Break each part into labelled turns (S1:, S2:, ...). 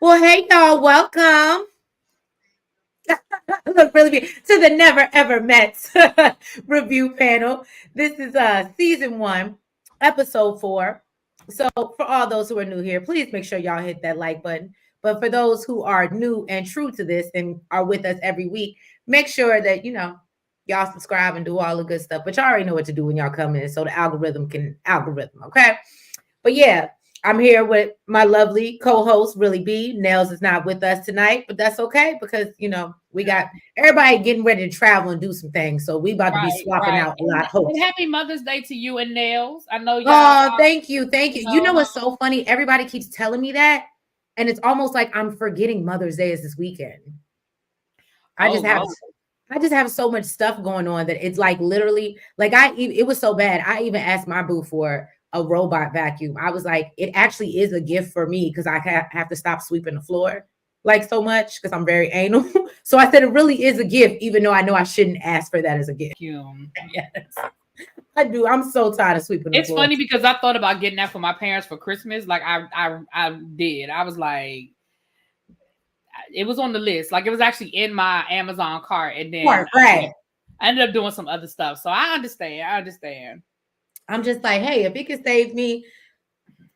S1: Well, hey y'all, welcome. Look, really to the Never Ever Met review panel. This is season 1, episode 4. So for all those who are new here, please make sure y'all hit that like button. But for those who are new and true to this and are with us every week, make sure that y'all subscribe and do all the good stuff. But y'all already know what to do when y'all come in, so the algorithm can algorithm. Okay. But yeah, I'm here with my lovely co-host, Really B. Nels is not with us tonight, but that's okay because we got everybody getting ready to travel and do some things. So we about to be
S2: Right,
S1: swapping
S2: right.
S1: out a lot of
S2: And
S1: hosts.
S2: happy Mother's Day to you and Nails. I know y'all,
S1: Oh, thank you. Thank you. You know
S2: know,
S1: what's so funny? Everybody keeps telling me that. And it's almost like I'm forgetting Mother's Day is this weekend. I
S2: oh
S1: just have
S2: Lord.
S1: I just have so much stuff going on that it's like literally like it was so bad. I even asked my boo for a robot vacuum. I was like, it actually is a gift for me because I have to stop sweeping the floor like so much because I'm very anal. So I said it really is a gift, even though I know I shouldn't ask for that as a gift.
S2: You.
S1: Yes, I do. I'm so tired of sweeping the
S2: It's
S1: floor.
S2: funny because I thought about getting that for my parents for Christmas. Like I did. I was like, it was on the list. Like it was actually in my Amazon cart, and then
S1: Right, right.
S2: I ended up doing some other stuff. So I understand. I understand.
S1: I'm just like, hey, if it can save me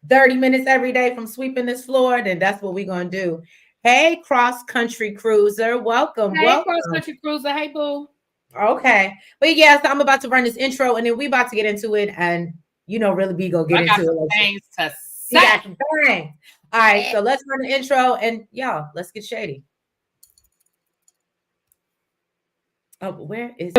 S1: 30 minutes every day from sweeping this floor, then that's what we're going to do. Hey, cross country cruiser, welcome,
S2: Hey, cross
S1: welcome.
S2: country cruiser. Hey, boo.
S1: Okay. But yeah, so I'm about to run this intro and then we about to get into it. And really be go get
S2: I
S1: into
S2: got
S1: it.
S2: some
S1: Like,
S2: things to
S1: you
S2: say.
S1: got some bang. All right, so let's run the intro and y'all, let's get shady. Oh, where is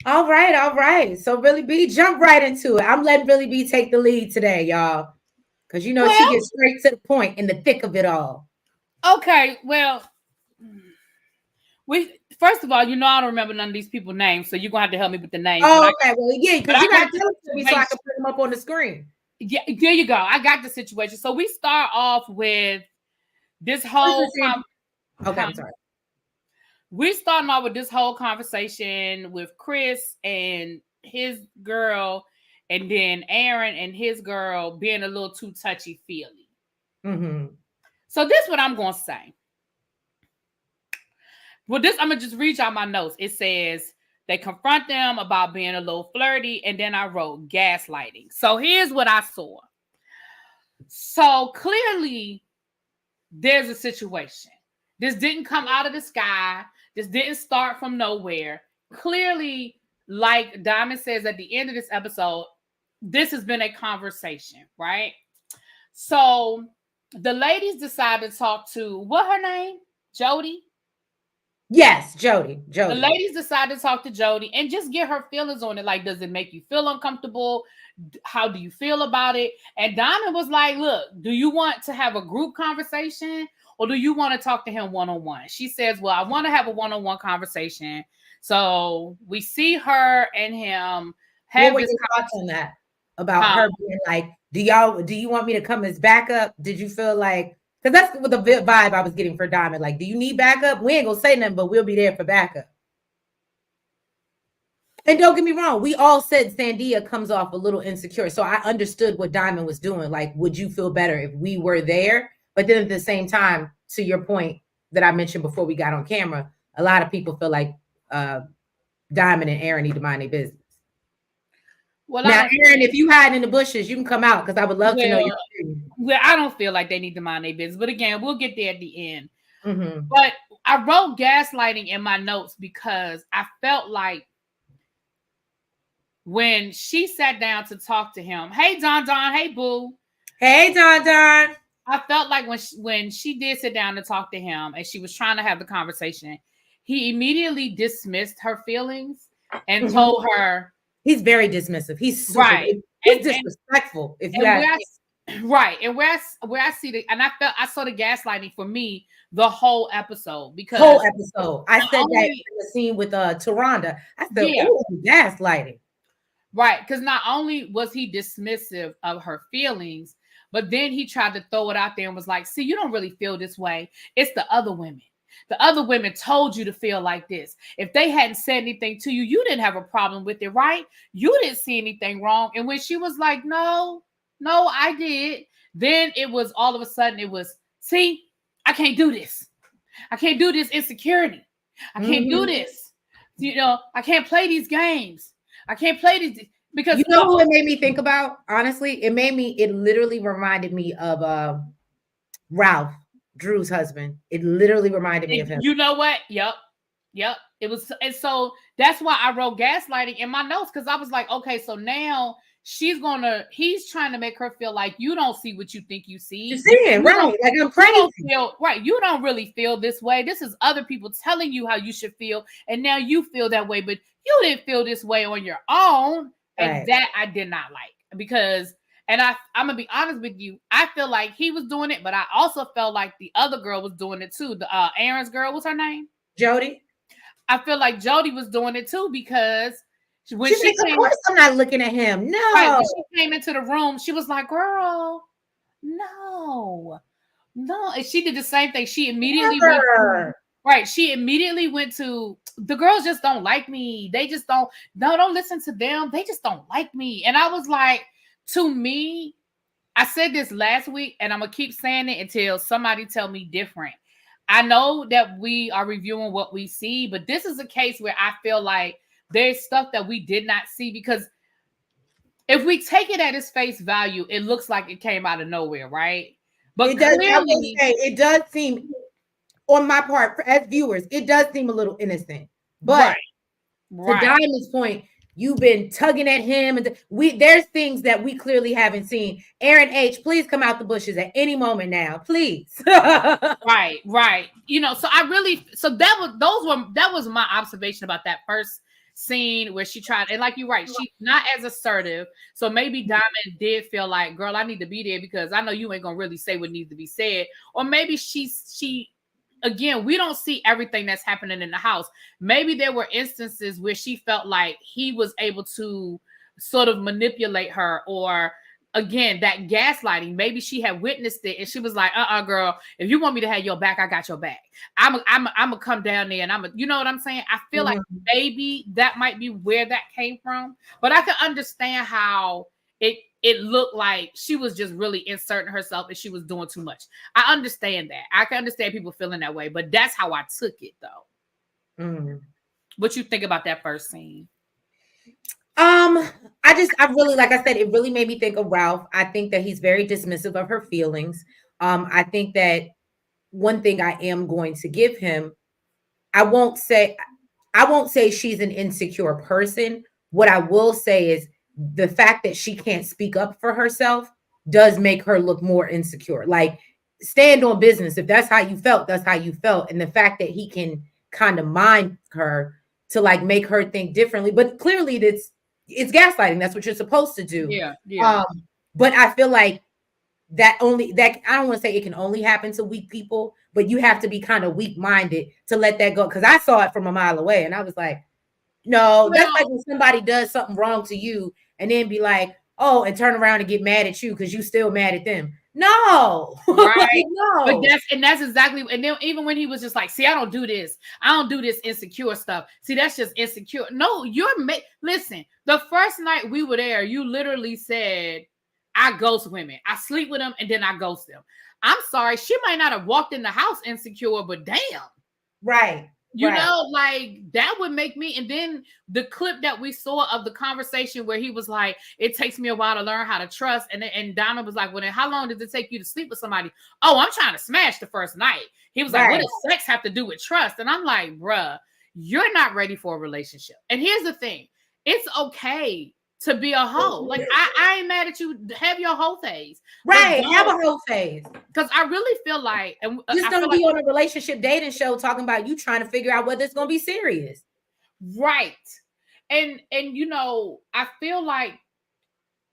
S1: All right, all right. So Really B, jump right into it. I'm letting Really B take the lead today, y'all. Because she
S2: Well,
S1: gets straight to the point in the thick of it all.
S2: okay. Well, we first of all, I don't remember none of these people's names, so you're gonna have to help me with the names.
S1: Oh, okay. Well, yeah,
S2: But
S1: because
S2: I
S1: you gotta
S2: got the
S1: tell it to me so I can
S2: situation.
S1: put them up on the screen.
S2: Yeah, there you go. I got the situation. So we start off with this
S1: Listen,
S2: whole
S1: Sandy. Okay, I'm sorry.
S2: we starting off with this whole conversation with Chris and his girl, and then Aaron and his girl being a little too touchy feely.
S1: Mm-hmm.
S2: So this is what I'm gonna say. Well, this I'm gonna just read y'all my notes. It says they confront them about being a little flirty, and then I wrote gaslighting. So here's what I saw. So clearly, there's a situation. This didn't come out of the sky. This didn't start from nowhere. Clearly, like Diamond says at the end of this episode, this has been a conversation, right? So the ladies decided to talk to what her name? Jody.
S1: Yes, Jody.
S2: The
S1: Jody.
S2: ladies decided to talk to Jody and just get her feelings on it. Like, does it make you feel uncomfortable? How do you feel about it? And Diamond was like, look, do you want to have a group conversation or do you want to talk to him one-on-one? She says, well, I want to have a one-on-one conversation. So we see her and him
S1: What
S2: have
S1: were
S2: this
S1: your thoughts on that? About
S2: conversation.
S1: her being like, do you want me to come as backup? Did you feel like because that's what the vibe I was getting for Diamond. Like, do you need backup? We ain't gonna say nothing, but we'll be there for backup. And don't get me wrong, we all said Sandia comes off a little insecure. So I understood what Diamond was doing. Like, would you feel better if we were there? But then at the same time, to your point that I mentioned before we got on camera, a lot of people feel like uh, Diamond and Aaron need to mind their business.
S2: Well, I
S1: Now,
S2: don't.
S1: Aaron, if you hide in the bushes, you can come out because I would love to know
S2: Well,
S1: your opinion.
S2: I don't feel like they need to mind their business. But again, we'll get there at the end.
S1: Mm-hmm.
S2: But I wrote gaslighting in my notes because I felt like when she sat down to talk to him, hey Don Don, hey boo.
S1: Hey, Don Don.
S2: I felt like when she did sit down to talk to him and she was trying to have the conversation, he immediately dismissed her feelings and
S1: Mm-hmm.
S2: told her,
S1: He's very dismissive. He's super.
S2: Right.
S1: He's disrespectful. If you ask me.
S2: Right, and where I see the, and I saw the gaslighting for me the whole episode, because
S1: Whole episode. I said
S2: only,
S1: that in the scene with Taronda. I said,
S2: yeah,
S1: "Oh, gaslighting."
S2: Right, because not only was he dismissive of her feelings, but then he tried to throw it out there and was like, "See, you don't really feel this way. It's the other women. The other women told you to feel like this. If they hadn't said anything to you, you didn't have a problem with it, right? You didn't see anything wrong." And when she was like, "No, I did," then it was all of a sudden it was, "See, I can't do this. I can't do this insecurity. I can't do this. I can't play these games. I can't play these." Because
S1: you know who it made me think about? Honestly, it literally reminded me of Ralph, Drew's husband. It literally reminded me of him.
S2: You know what? Yep. It was, and so that's why I wrote gaslighting in my notes, because I was like, okay, so now he's trying to make her feel like you don't see what you think you see.
S1: You're seeing, right? Like I'm crazy.
S2: You don't really feel this way. This is other people telling you how you should feel, and now you feel that way, but you didn't feel this way on your own. And
S1: right.
S2: That I did not like, because, and I'm gonna be honest with you, I feel like he was doing it, but I also felt like the other girl was doing it too. The Aaron's girl, what's her name?
S1: Jody.
S2: I feel like Jody was doing it too, because when
S1: she came, of course I'm not looking at him. No.
S2: Right, when she came into the room, she was like, "Girl, no." And she did the same thing. She immediately went to, "The girls just don't like me. They just don't listen to them. They just don't like me." And I was like, to me, I said this last week, and I'm gonna keep saying it until somebody tell me different. I know that we are reviewing what we see, but this is a case where I feel like there's stuff that we did not see, because if we take it at its face value, it looks like it came out of nowhere, right? But
S1: it does seem, on my part, as viewers, it does seem a little innocent. But to Diamond's point, you've been tugging at him, and there's things that we clearly haven't seen. Aaron H., please come out the bushes at any moment now, please.
S2: Right. That was my observation about that first scene where she tried, and like you're right, she's not as assertive. So maybe Diamond did feel like, "Girl, I need to be there because I know you ain't gonna really say what needs to be said." Or maybe she again, we don't see everything that's happening in the house. Maybe there were instances where she felt like he was able to sort of manipulate her, or again, that gaslighting. Maybe she had witnessed it and she was like, "Girl, if you want me to have your back, I got your back. I'm gonna come down there, and you know what I'm saying?" I feel like maybe that might be where that came from, but I can understand how it looked like she was just really inserting herself and she was doing too much. I understand that. I can understand people feeling that way, but that's how I took it, though. What you think about that first scene?
S1: I really, like I said, it really made me think of Ralph. I think that he's very dismissive of her feelings. I think that one thing I am going to give him, I won't say she's an insecure person. What I will say is the fact that she can't speak up for herself does make her look more insecure. Like, stand on business. If that's how you felt, that's how you felt. And the fact that he can kind of mind her to like make her think differently, but clearly it's gaslighting. That's what you're supposed to do.
S2: Yeah.
S1: But I feel like that I don't want to say it can only happen to weak people, but you have to be kind of weak-minded to let that go. Because I saw it from a mile away, and I was like, no, that's like when somebody does something wrong to you, and then be like, "Oh," and turn around and get mad at you because you still mad at them. No,
S2: right? No, but that's exactly. And then even when he was just like, "See, I don't do this insecure stuff. See, that's just insecure." No, listen. The first night we were there, you literally said, "I ghost women. I sleep with them and then I ghost them." I'm sorry, she might not have walked in the house insecure, but damn,
S1: right.
S2: You know, like that would make me. And then the clip that we saw of the conversation where he was like, "It takes me a while to learn how to trust." And Diamond was like, "Well, then how long does it take you to sleep with somebody?" "Oh, I'm trying to smash the first night." He was like, "What does sex have to do with trust?" And I'm like, bruh, you're not ready for a relationship. And here's the thing. It's okay to be a hoe. Like, I ain't mad at you. Have your hoe phase.
S1: Right. Have a hoe phase.
S2: Because I really feel like, and
S1: just don't be on a relationship dating show talking about you trying to figure out whether it's going to be serious.
S2: Right. And you know, I feel like,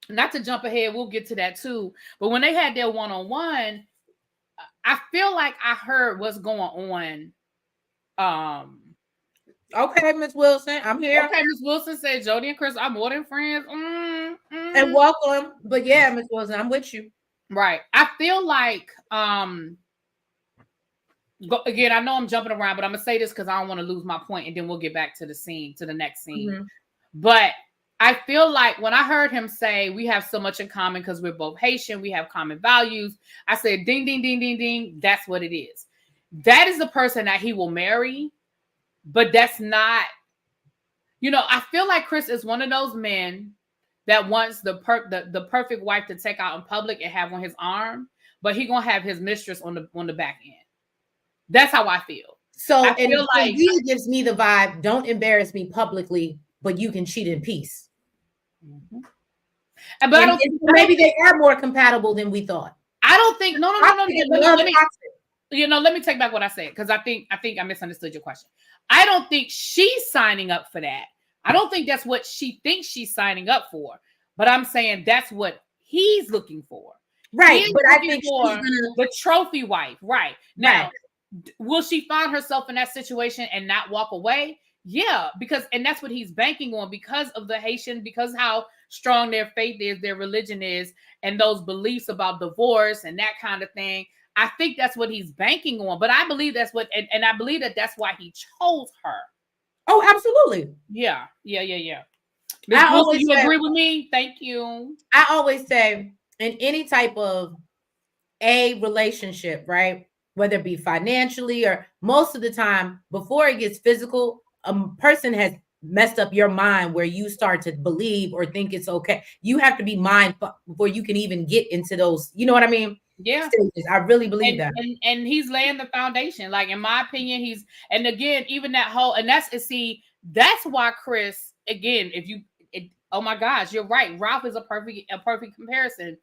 S2: not to jump ahead, we'll get to that too. But when they had their one-on-one, I feel like I heard what's going on.
S1: Okay, Miss Wilson, I'm here.
S2: Okay, Miss Wilson said Jody and Chris are more than friends.
S1: And welcome. But yeah, Miss Wilson, I'm with you.
S2: Right. I feel like again, I know I'm jumping around, but I'm gonna say this because I don't want to lose my point, and then we'll get back to the next scene. Mm-hmm. But I feel like when I heard him say we have so much in common because we're both Haitian, we have common values, I said, ding, ding, ding, ding, ding. That's what it is. That is the person that he will marry, but that's not, you know, I feel like Chris is one of those men that wants the perfect wife to take out in public and have on his arm, but he gonna have his mistress on the back end. That's how I feel.
S1: So I feel like he gives me the vibe, don't embarrass me publicly, but you can cheat in peace. Mm-hmm. But maybe they are more compatible than we thought.
S2: I don't think no. Let me take back what I said, because I think I misunderstood your question. I don't think she's signing up for that. I don't think that's what she thinks she's signing up for. But I'm saying that's what he's looking for.
S1: Right. But I think
S2: for the trophy wife. Right. Now, will she find herself in that situation and not walk away? Yeah, and that's what he's banking on, because of the Haitian, because how strong their faith is, their religion is, and those beliefs about divorce and that kind of thing. I think that's what he's banking on. But I believe that's what, and I believe that's why he chose her.
S1: Oh, absolutely.
S2: Yeah. Ms. Wilson, you agree with me? Thank you.
S1: I always say, in any type of a relationship, right? Whether it be financially or most of the time, before it gets physical, a person has messed up your mind where you start to believe or think it's okay. You have to be mindful before you can even get into those, you know what I mean?
S2: Yeah.
S1: Stages. I really believe that.
S2: And he's laying the foundation. Like, in my opinion, and again, even that whole, and that's why Chris, again, oh my gosh, you're right. Ralph is a perfect comparison.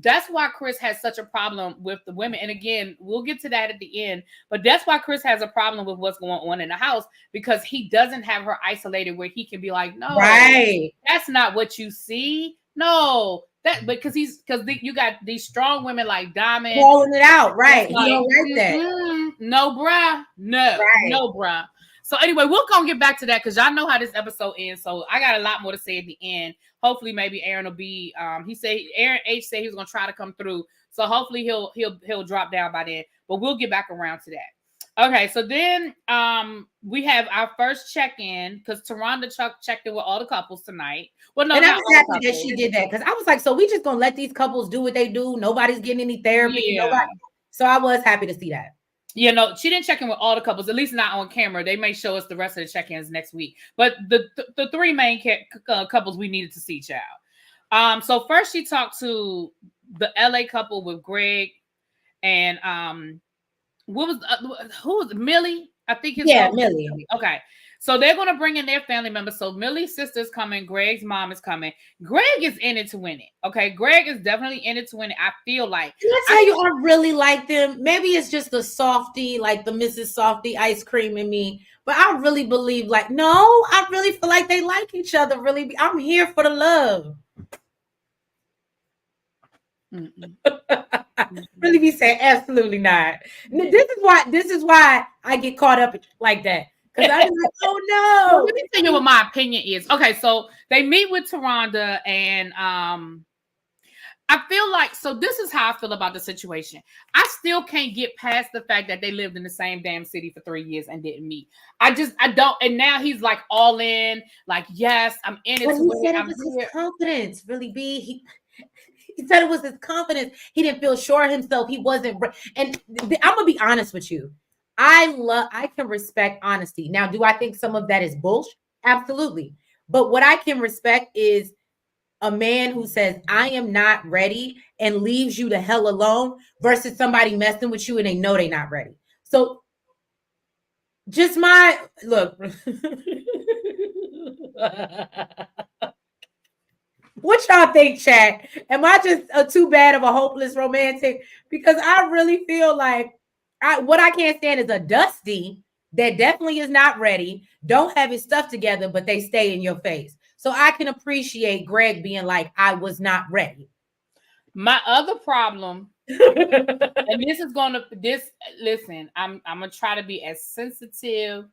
S2: That's why Chris has such a problem with the women. And again, we'll get to that at the end. But that's why Chris has a problem with what's going on in the house, because he doesn't have her isolated where he can be like, no,
S1: right,
S2: that's not what you see. No, because you got these strong women like Diamond
S1: calling it out, right?
S2: Like,
S1: he don't like that.
S2: No, bruh. No, right. No, bruh. So anyway, we'll go get back to that, because y'all know how this episode ends. So I got a lot more to say at the end. Hopefully, maybe Aaron will be. Aaron H said he was gonna try to come through. So hopefully he'll drop down by then. But we'll get back around to that. Okay, so then we have our first check-in, because Taronda checked in with all the couples tonight. Well, no,
S1: and I was happy that she did that, because I was like, so we just gonna let these couples do what they do? Nobody's getting any therapy. Yeah. So I was happy to see that.
S2: You know, she didn't check in with all the couples, at least not on camera. They may show us the rest of the check-ins next week. But the three main couples we needed to see, child. So first she talked to the LA couple with Greg and who was Millie? I think his
S1: name was Millie.
S2: Okay. So they're going to bring in their family members. So Millie's sister's coming. Greg's mom is coming. Greg is in it to win it. Okay. Greg is definitely in it to win it. I feel like.
S1: Can I tell you, I really like them. Maybe it's just the softy, like the Mrs. Softy ice cream in me. But I really believe, I really feel like they like each other. Really. I'm here for the love. Really be saying absolutely not. This is why I get caught up like that. Because I'm like, oh no.
S2: Let me tell you what my opinion is. Okay, so they meet with Taronda, and I feel like, so this is how I feel about the situation. I still can't get past the fact that they lived in the same damn city for 3 years and didn't meet. I don't. And now he's like all in, like, yes, I'm in it.
S1: But he said it was his confidence, really be. He said it was his confidence. He didn't feel sure of himself. He wasn't. And I'm going to be honest with you. I can respect honesty. Now, do I think some of that is bullshit? Absolutely. But what I can respect is a man who says, I am not ready, and leaves you the hell alone, versus somebody messing with you and they know they're not ready. So just my look. What y'all think, chat? Am I just too bad of a hopeless romantic? Because I really feel like what I can't stand is a Dusty that definitely is not ready, don't have his stuff together, but they stay in your face. So I can appreciate Greg being like, I was not ready.
S2: My other problem, and listen, I'm gonna try to be as sensitive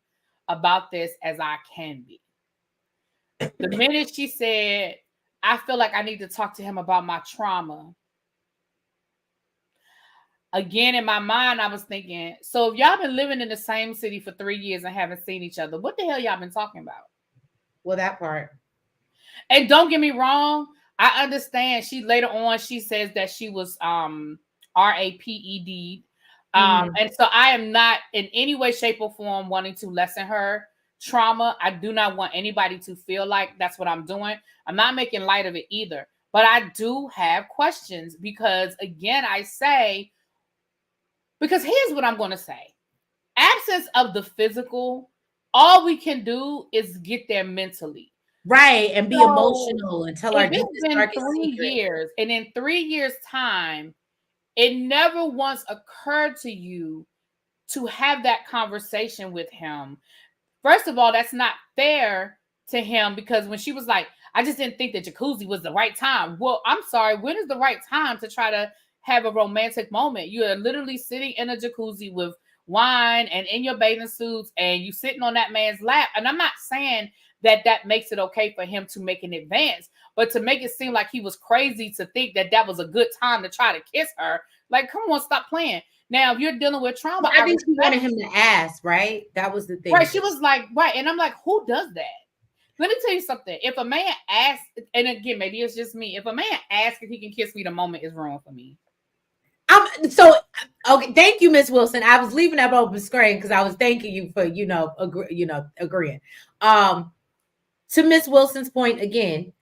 S2: about this as I can be. The minute she said, I feel like I need to talk to him about my trauma. Again, in my mind, I was thinking, so if y'all been living in the same city for 3 years and haven't seen each other, what the hell y'all been talking about?
S1: Well, that part.
S2: And don't get me wrong, I understand. Later on, she says that she was raped. And so I am not in any way, shape, or form wanting to lessen her trauma. I do not want anybody to feel like that's what I'm doing. I'm not making light of it either. But I do have questions because, again, because here's what I'm going to say. Absence of the physical, all we can do is get there mentally.
S1: Right, and be emotional and tell our
S2: deepest, darkest 3 years, and in 3 years' time, it never once occurred to you to have that conversation with him. First of all, that's not fair to him because when she was like, I just didn't think that jacuzzi was the right time. Well, I'm sorry, when is the right time to try to have a romantic moment? You are literally sitting in a jacuzzi with wine and in your bathing suits and you sitting on that man's lap. And I'm not saying that makes it okay for him to make an advance, but to make it seem like he was crazy to think that was a good time to try to kiss her. Like, come on, stop playing. Now, if you're dealing with trauma,
S1: I think she wanted him to ask, right? That was the thing.
S2: Right. She was like, right. And I'm like, who does that? Let me tell you something. If a man asks, and again, maybe it's just me. If a man asks if he can kiss me, the moment is wrong for me.
S1: Okay. Thank you, Miss Wilson. I was leaving that open screen because I was thanking you for, agreeing. To Miss Wilson's point again,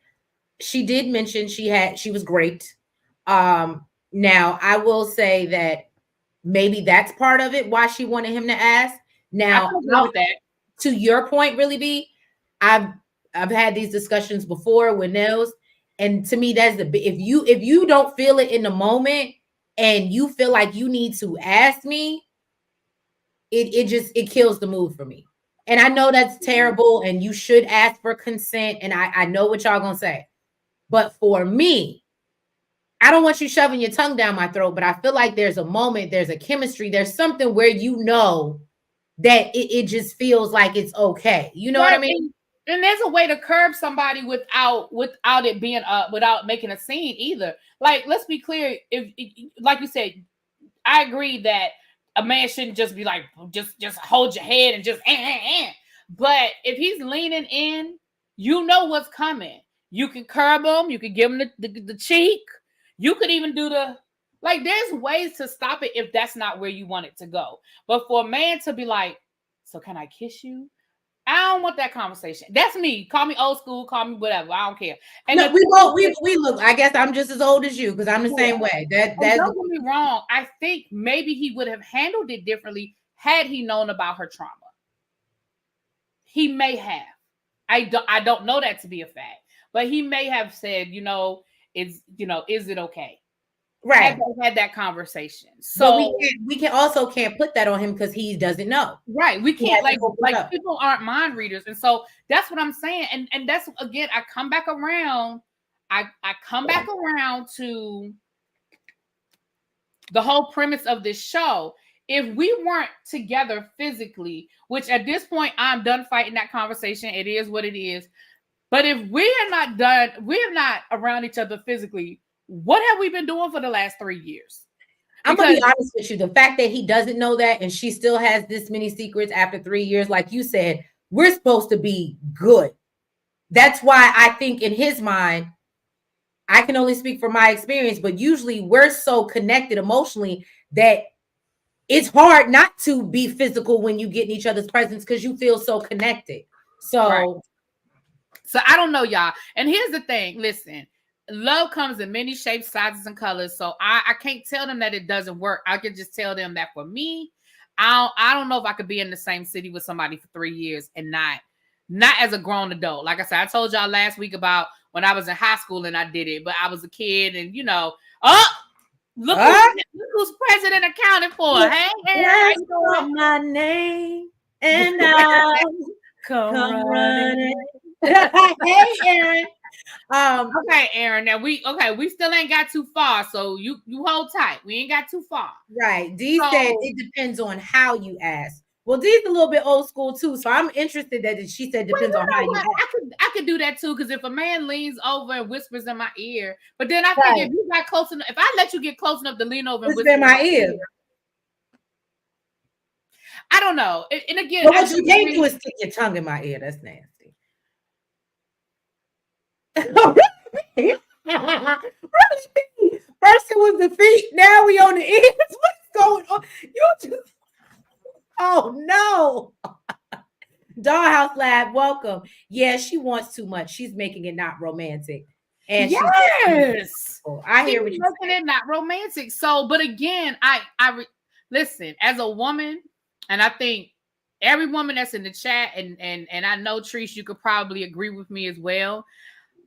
S1: she did mention she was great. Now I will say that maybe that's part of it why she wanted him to ask. Now, to your point, really, B, I've had these discussions before with Nels, and to me, that's if you don't feel it in the moment and you feel like you need to ask me, it kills the mood for me. And I know that's terrible, and you should ask for consent. And I know what y'all gonna say, but for me, I don't want you shoving your tongue down my throat. But I feel like there's a moment, there's a chemistry, there's something where that it just feels like it's okay. You know what I mean?
S2: And there's a way to curb somebody without it being without making a scene either. Like, let's be clear. If like you said, I agree that a man shouldn't just be like, just hold your head and just But if he's leaning in, you know what's coming. You can curb him. You can give him the cheek. You could even do there's ways to stop it if that's not where you want it to go. But for a man to be like, so can I kiss you? I don't want that conversation. That's me. Call me old school. Call me whatever. I don't care. And
S1: no, we look. I guess I'm just as old as you because I'm the same way. Don't
S2: get me wrong. I think maybe he would have handled it differently had he known about her trauma. He may have. I don't know that to be a fact, but he may have said, is it okay?
S1: Right.
S2: Had that conversation. So
S1: we can't put that on him because he doesn't know.
S2: Right. We can't like people aren't mind readers. And so that's what I'm saying. And that's, again, I come back around. I come back around to the whole premise of this show. If we weren't together physically, which at this point I'm done fighting that conversation. It is what it is. But if we're not around each other physically, what have we been doing for the last 3 years?
S1: I'm going to be honest with you. The fact that he doesn't know that and she still has this many secrets after 3 years, like you said, we're supposed to be good. That's why I think in his mind, I can only speak from my experience, but usually we're so connected emotionally that it's hard not to be physical when you get in each other's presence because you feel so connected. So
S2: I don't know, y'all. And here's the thing. Listen. Love comes in many shapes, sizes, and colors. So I can't tell them that it doesn't work. I can just tell them that for me, I don't know if I could be in the same city with somebody for 3 years and not as a grown adult. Like I said, I told y'all last week about when I was in high school and I did it, but I was a kid and look who's president accounted for. Hey,
S1: my name. And I come running. Hey, Aaron.
S2: Okay, Aaron. Now we still ain't got too far, so you hold tight. We ain't got too far.
S1: Right. Dee said it depends on how you ask. Well, Dee's a little bit old school too, so I'm interested that she said depends on how you ask.
S2: I could do that too, because if a man leans over and whispers in my ear, but then I think if you got close enough, if I let you get close enough to lean over and whisper in my ear, I don't know. And again,
S1: but what you can't do is stick your tongue in my ear. That's nasty. Really? First it was the feet, now we on the ears. What's going on? You just oh no. Dollhouse Lab, welcome. Yeah, she wants too much. She's making it not romantic. And
S2: yes,
S1: I hear what you're
S2: making it not romantic. So, but again, I listen as a woman, and I think every woman that's in the chat, and I know Trish, you could probably agree with me as well.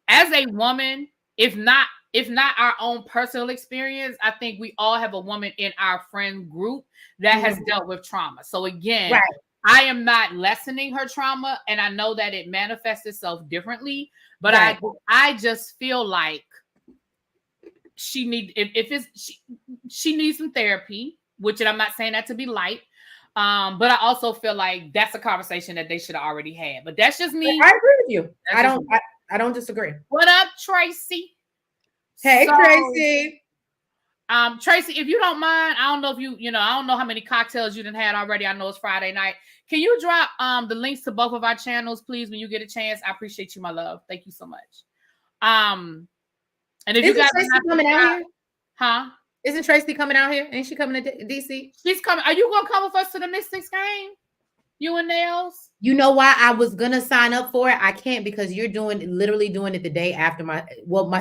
S2: As a woman, if not our own personal experience, I think we all have a woman in our friend group that has dealt with trauma. So again, I am not lessening her trauma, and I know that it manifests itself differently, but I just feel like she needs some therapy, which I'm not saying that to be light. But I also feel like that's a conversation that they should have already had. But that's just me.
S1: I agree with you. I don't disagree.
S2: What up, Tracy?
S1: Hey, Tracy.
S2: Tracy, if you don't mind, I don't know if I don't know how many cocktails you done had already. I know it's Friday night. Can you drop the links to both of our channels, please, when you get a chance? I appreciate you, my love. Thank you so much. And if you guys
S1: Tracy coming out here,
S2: huh?
S1: Isn't Tracy coming out here? Ain't she coming to DC?
S2: She's coming. Are you gonna come with us to the Mystics game? You and Nails?
S1: You know why I was gonna sign up for it? I can't because you're literally doing it the day after my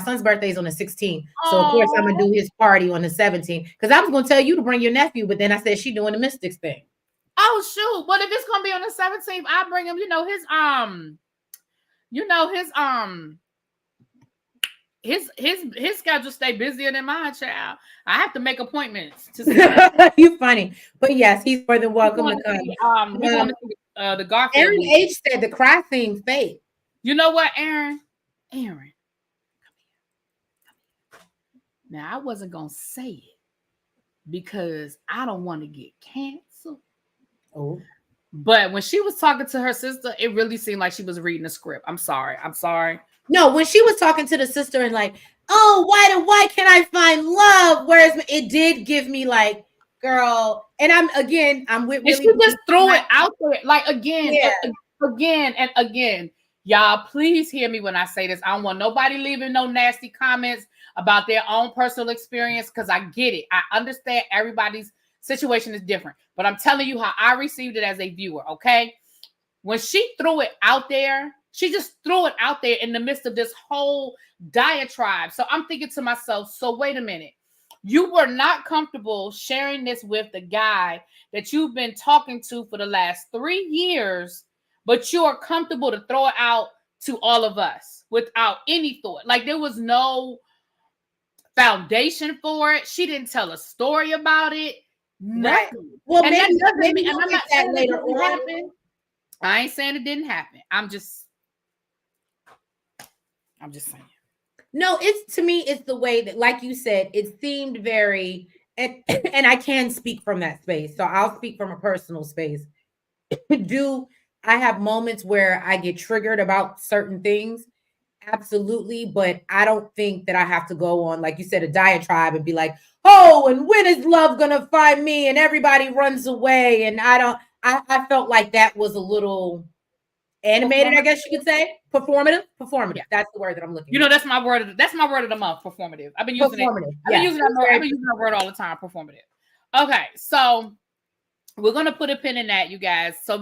S1: son's birthday is on the 16th. So of course I'm gonna do his party on the 17th. Because I was gonna tell you to bring your nephew, but then I said she's doing the Mystics thing.
S2: Oh shoot! But if it's gonna be on the 17th, I'll bring him. His schedule stay busier than mine, child. I have to make appointments to see.
S1: You funny, but yes, he's more than welcome to come.
S2: We're going to see the Garfield.
S1: Aaron H said the cry theme fake.
S2: You know what, Aaron? Now I wasn't gonna say it because I don't want to get canceled.
S1: Oh.
S2: But when she was talking to her sister, it really seemed like she was reading a script. I'm sorry.
S1: No, when she was talking to the sister and like, oh, why can I find love? Whereas it did give me like, girl, and I'm with
S2: really. She just threw it out there, like again. Y'all, please hear me when I say this. I don't want nobody leaving no nasty comments about their own personal experience because I get it. I understand everybody's situation is different, but I'm telling you how I received it as a viewer. Okay, when she threw it out there. She just threw it out there in the midst of this whole diatribe. So I'm thinking to myself, so wait a minute. You were not comfortable sharing this with the guy that you've been talking to for the last 3 years, but you are comfortable to throw it out to all of us without any thought. Like there was no foundation for it. She didn't tell a story about it. Nothing.
S1: Right. Well, and maybe I'm not saying
S2: later on. I ain't saying it didn't happen. I'm just saying.
S1: No, it's to me, it's the way that, like you said, it seemed very, and I can speak from that space. So I'll speak from a personal space. Do I have moments where I get triggered about certain things? Absolutely. But I don't think that I have to go on, like you said, a diatribe and be like, oh, and when is love going to find me? And everybody runs away. And I felt like that was a little animated, I guess you could say. Performative. Yeah. That's the word that I'm looking.
S2: That's my word. That's my word of the month. Performative. I've been using it. I've been using that word all the time. Performative. Okay, so we're gonna put a pin in that, you guys. So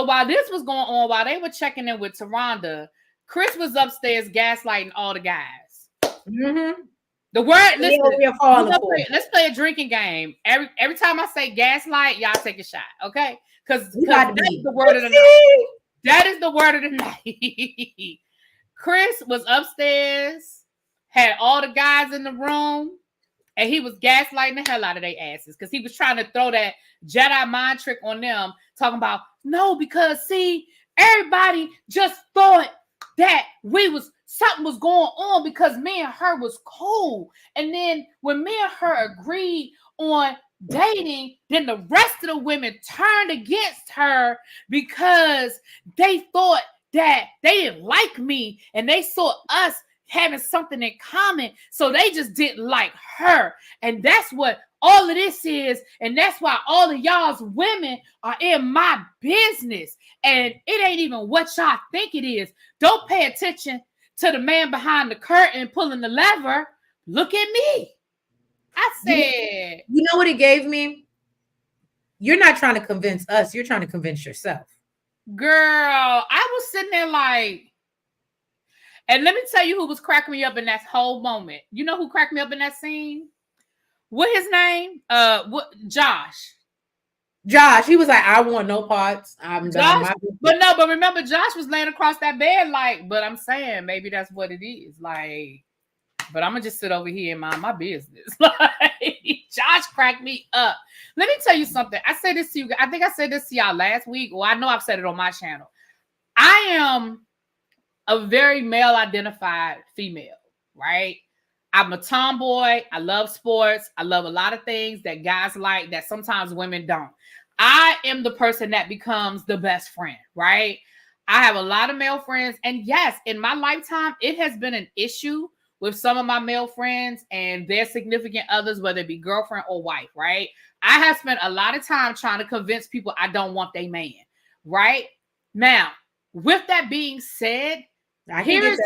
S2: while this was going on, while they were checking in with Taronda, Chris was upstairs gaslighting all the guys.
S1: Mm-hmm.
S2: The word. Let's play a drinking game. Every time I say gaslight, y'all take a shot, okay? Because that's the word of the night. That is the word of the night. Chris was upstairs, had all the guys in the room, and he was gaslighting the hell out of their asses because he was trying to throw that Jedi mind trick on them, talking about No, because see, everybody just thought that something was going on because me and her was cool. And then when me and her agreed on dating, then the rest of the women turned against her because they thought that they didn't like me and they saw us having something in common. So they just didn't like her. And that's what all of this is. And that's why all of y'all's women are in my business. And it ain't even what y'all think it is. Don't pay attention to the man behind the curtain pulling the lever. Look at me. I said,
S1: you know what it gave me? You're not trying to convince us. You're trying to convince yourself.
S2: Girl, I was sitting there like, and let me tell you who was cracking me up in that whole moment. You know who cracked me up in that scene? What his name? Josh.
S1: Josh, he was like, I want no parts. I'm done.
S2: But remember, Josh was laying across that bed like, but I'm saying maybe that's what it is. Like, but I'm gonna just sit over here and mind my business. Like, Josh cracked me up. Let me tell you something. I said this to you. I think I said this to y'all last week. Well, I know I've said it on my channel. I am a very male-identified female, right? I'm a tomboy. I love sports. I love a lot of things that guys like that sometimes women don't. I am the person that becomes the best friend, right? I have a lot of male friends. And yes, in my lifetime, it has been an issue with some of my male friends and their significant others, whether it be girlfriend or wife, right? I have spent a lot of time trying to convince people I don't want their man, right? Now, with that being said, here's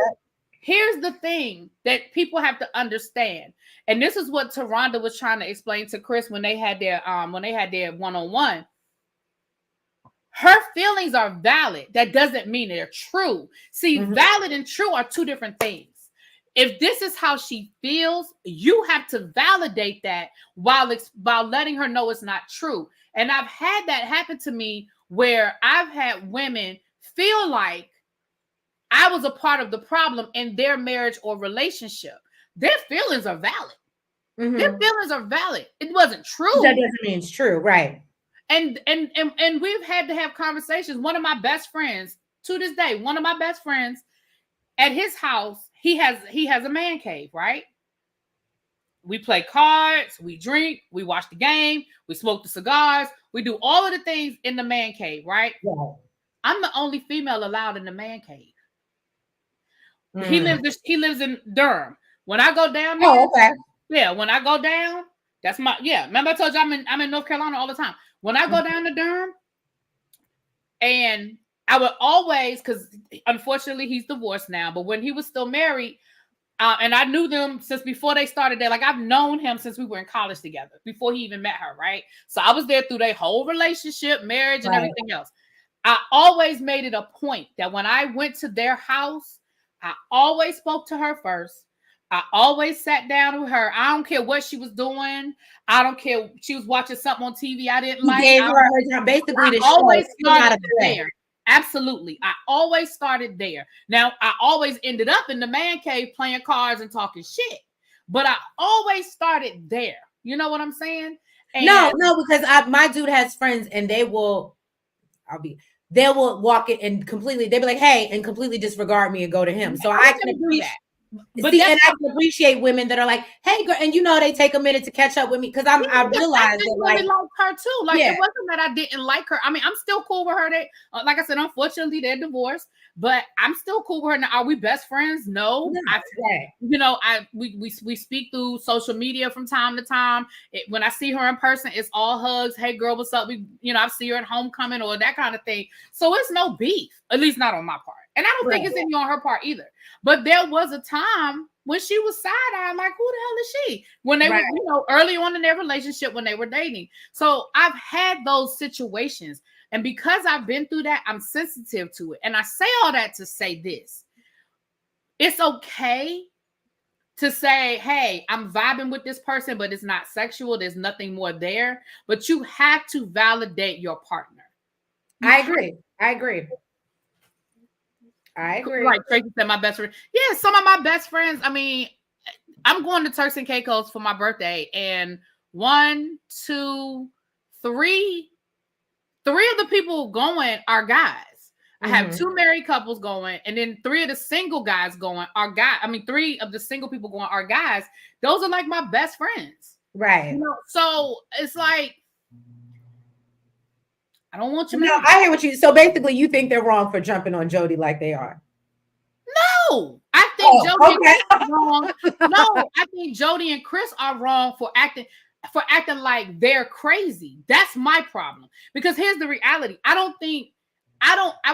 S2: the thing that people have to understand. And this is what Taronda was trying to explain to Chris when they had their one-on-one. Her feelings are valid. That doesn't mean they're true. See, valid and true are two different things. If this is how she feels, you have to validate that while letting her know it's not true. And I've had that happen to me where I've had women feel like I was a part of the problem in their marriage or relationship. Their feelings are valid. Their feelings are valid. It wasn't true.
S1: That doesn't mean it's true, right?
S2: And we've had to have conversations. One of my best friends, to this day, one of my best friends, at his house, he has a man cave, right? We play cards, we drink, we watch the game, we smoke the cigars, we do all of the things in the man cave, right?
S1: Yeah.
S2: I'm the only female allowed in the man cave. He lives in Durham. When I go down there, when I go down, that's my remember I told you I'm in North Carolina all the time. When I go down to Durham, and I would always, because unfortunately he's divorced now, but when he was still married, and I knew them since before they started there. Like, I've known him since we were in college together, before he even met her, right? So I was there through their whole relationship, marriage, and everything else. I always made it a point that when I went to their house, I always spoke to her first. I always sat down with her. I don't care what she was doing. I don't care. She was watching something on TV I didn't like.
S1: Gave her time. Basically,
S2: I always started there. Absolutely. I always started there. Now, I always ended up in the man cave playing cards and talking shit. But I always started there. You know what I'm saying? And
S1: no, because my dude has friends and they will walk it and completely, they'll be like, hey, and completely disregard me and go to him. So I can appreciate that. But I can appreciate women that are like, hey, girl, and they take a minute to catch up with me because I realized that
S2: like her too. Like, it wasn't that I didn't like her. I mean, I'm still cool with her. Like I said, unfortunately, they're divorced, but I'm still cool with her. Now, are we best friends? No. We speak through social media from time to time. When I see her in person, it's all hugs. Hey, girl, what's up? I see her at homecoming or that kind of thing. So it's no beef, at least not on my part. And I don't think it's any on her part either. But there was a time when she was side-eyeing, like, who the hell is she? When they were, early on in their relationship, when they were dating. So I've had those situations. And because I've been through that, I'm sensitive to it. And I say all that to say this. It's okay to say, hey, I'm vibing with this person, but it's not sexual. There's nothing more there. But you have to validate your partner.
S1: I agree.
S2: Like Tracy said, my best friend. Yeah, some of my best friends. I mean, I'm going to Turks and Caicos for my birthday, and 1, 2, 3 3 of the people going are guys. I have
S1: Mhm.
S2: 2 married couples going, and then 3 of the single guys going are guys. I mean, 3 of the single people going are guys. Those are like my best friends.
S1: Right.
S2: You know, so it's like, I don't want you
S1: No,
S2: mad.
S1: I hear what you. So basically, you think they're wrong for jumping on Jody like they are.
S2: No, I think Jody and
S1: okay.
S2: Chris are wrong. No, I think Jody and Chris are wrong for acting like they're crazy. That's my problem. Because here's the reality. I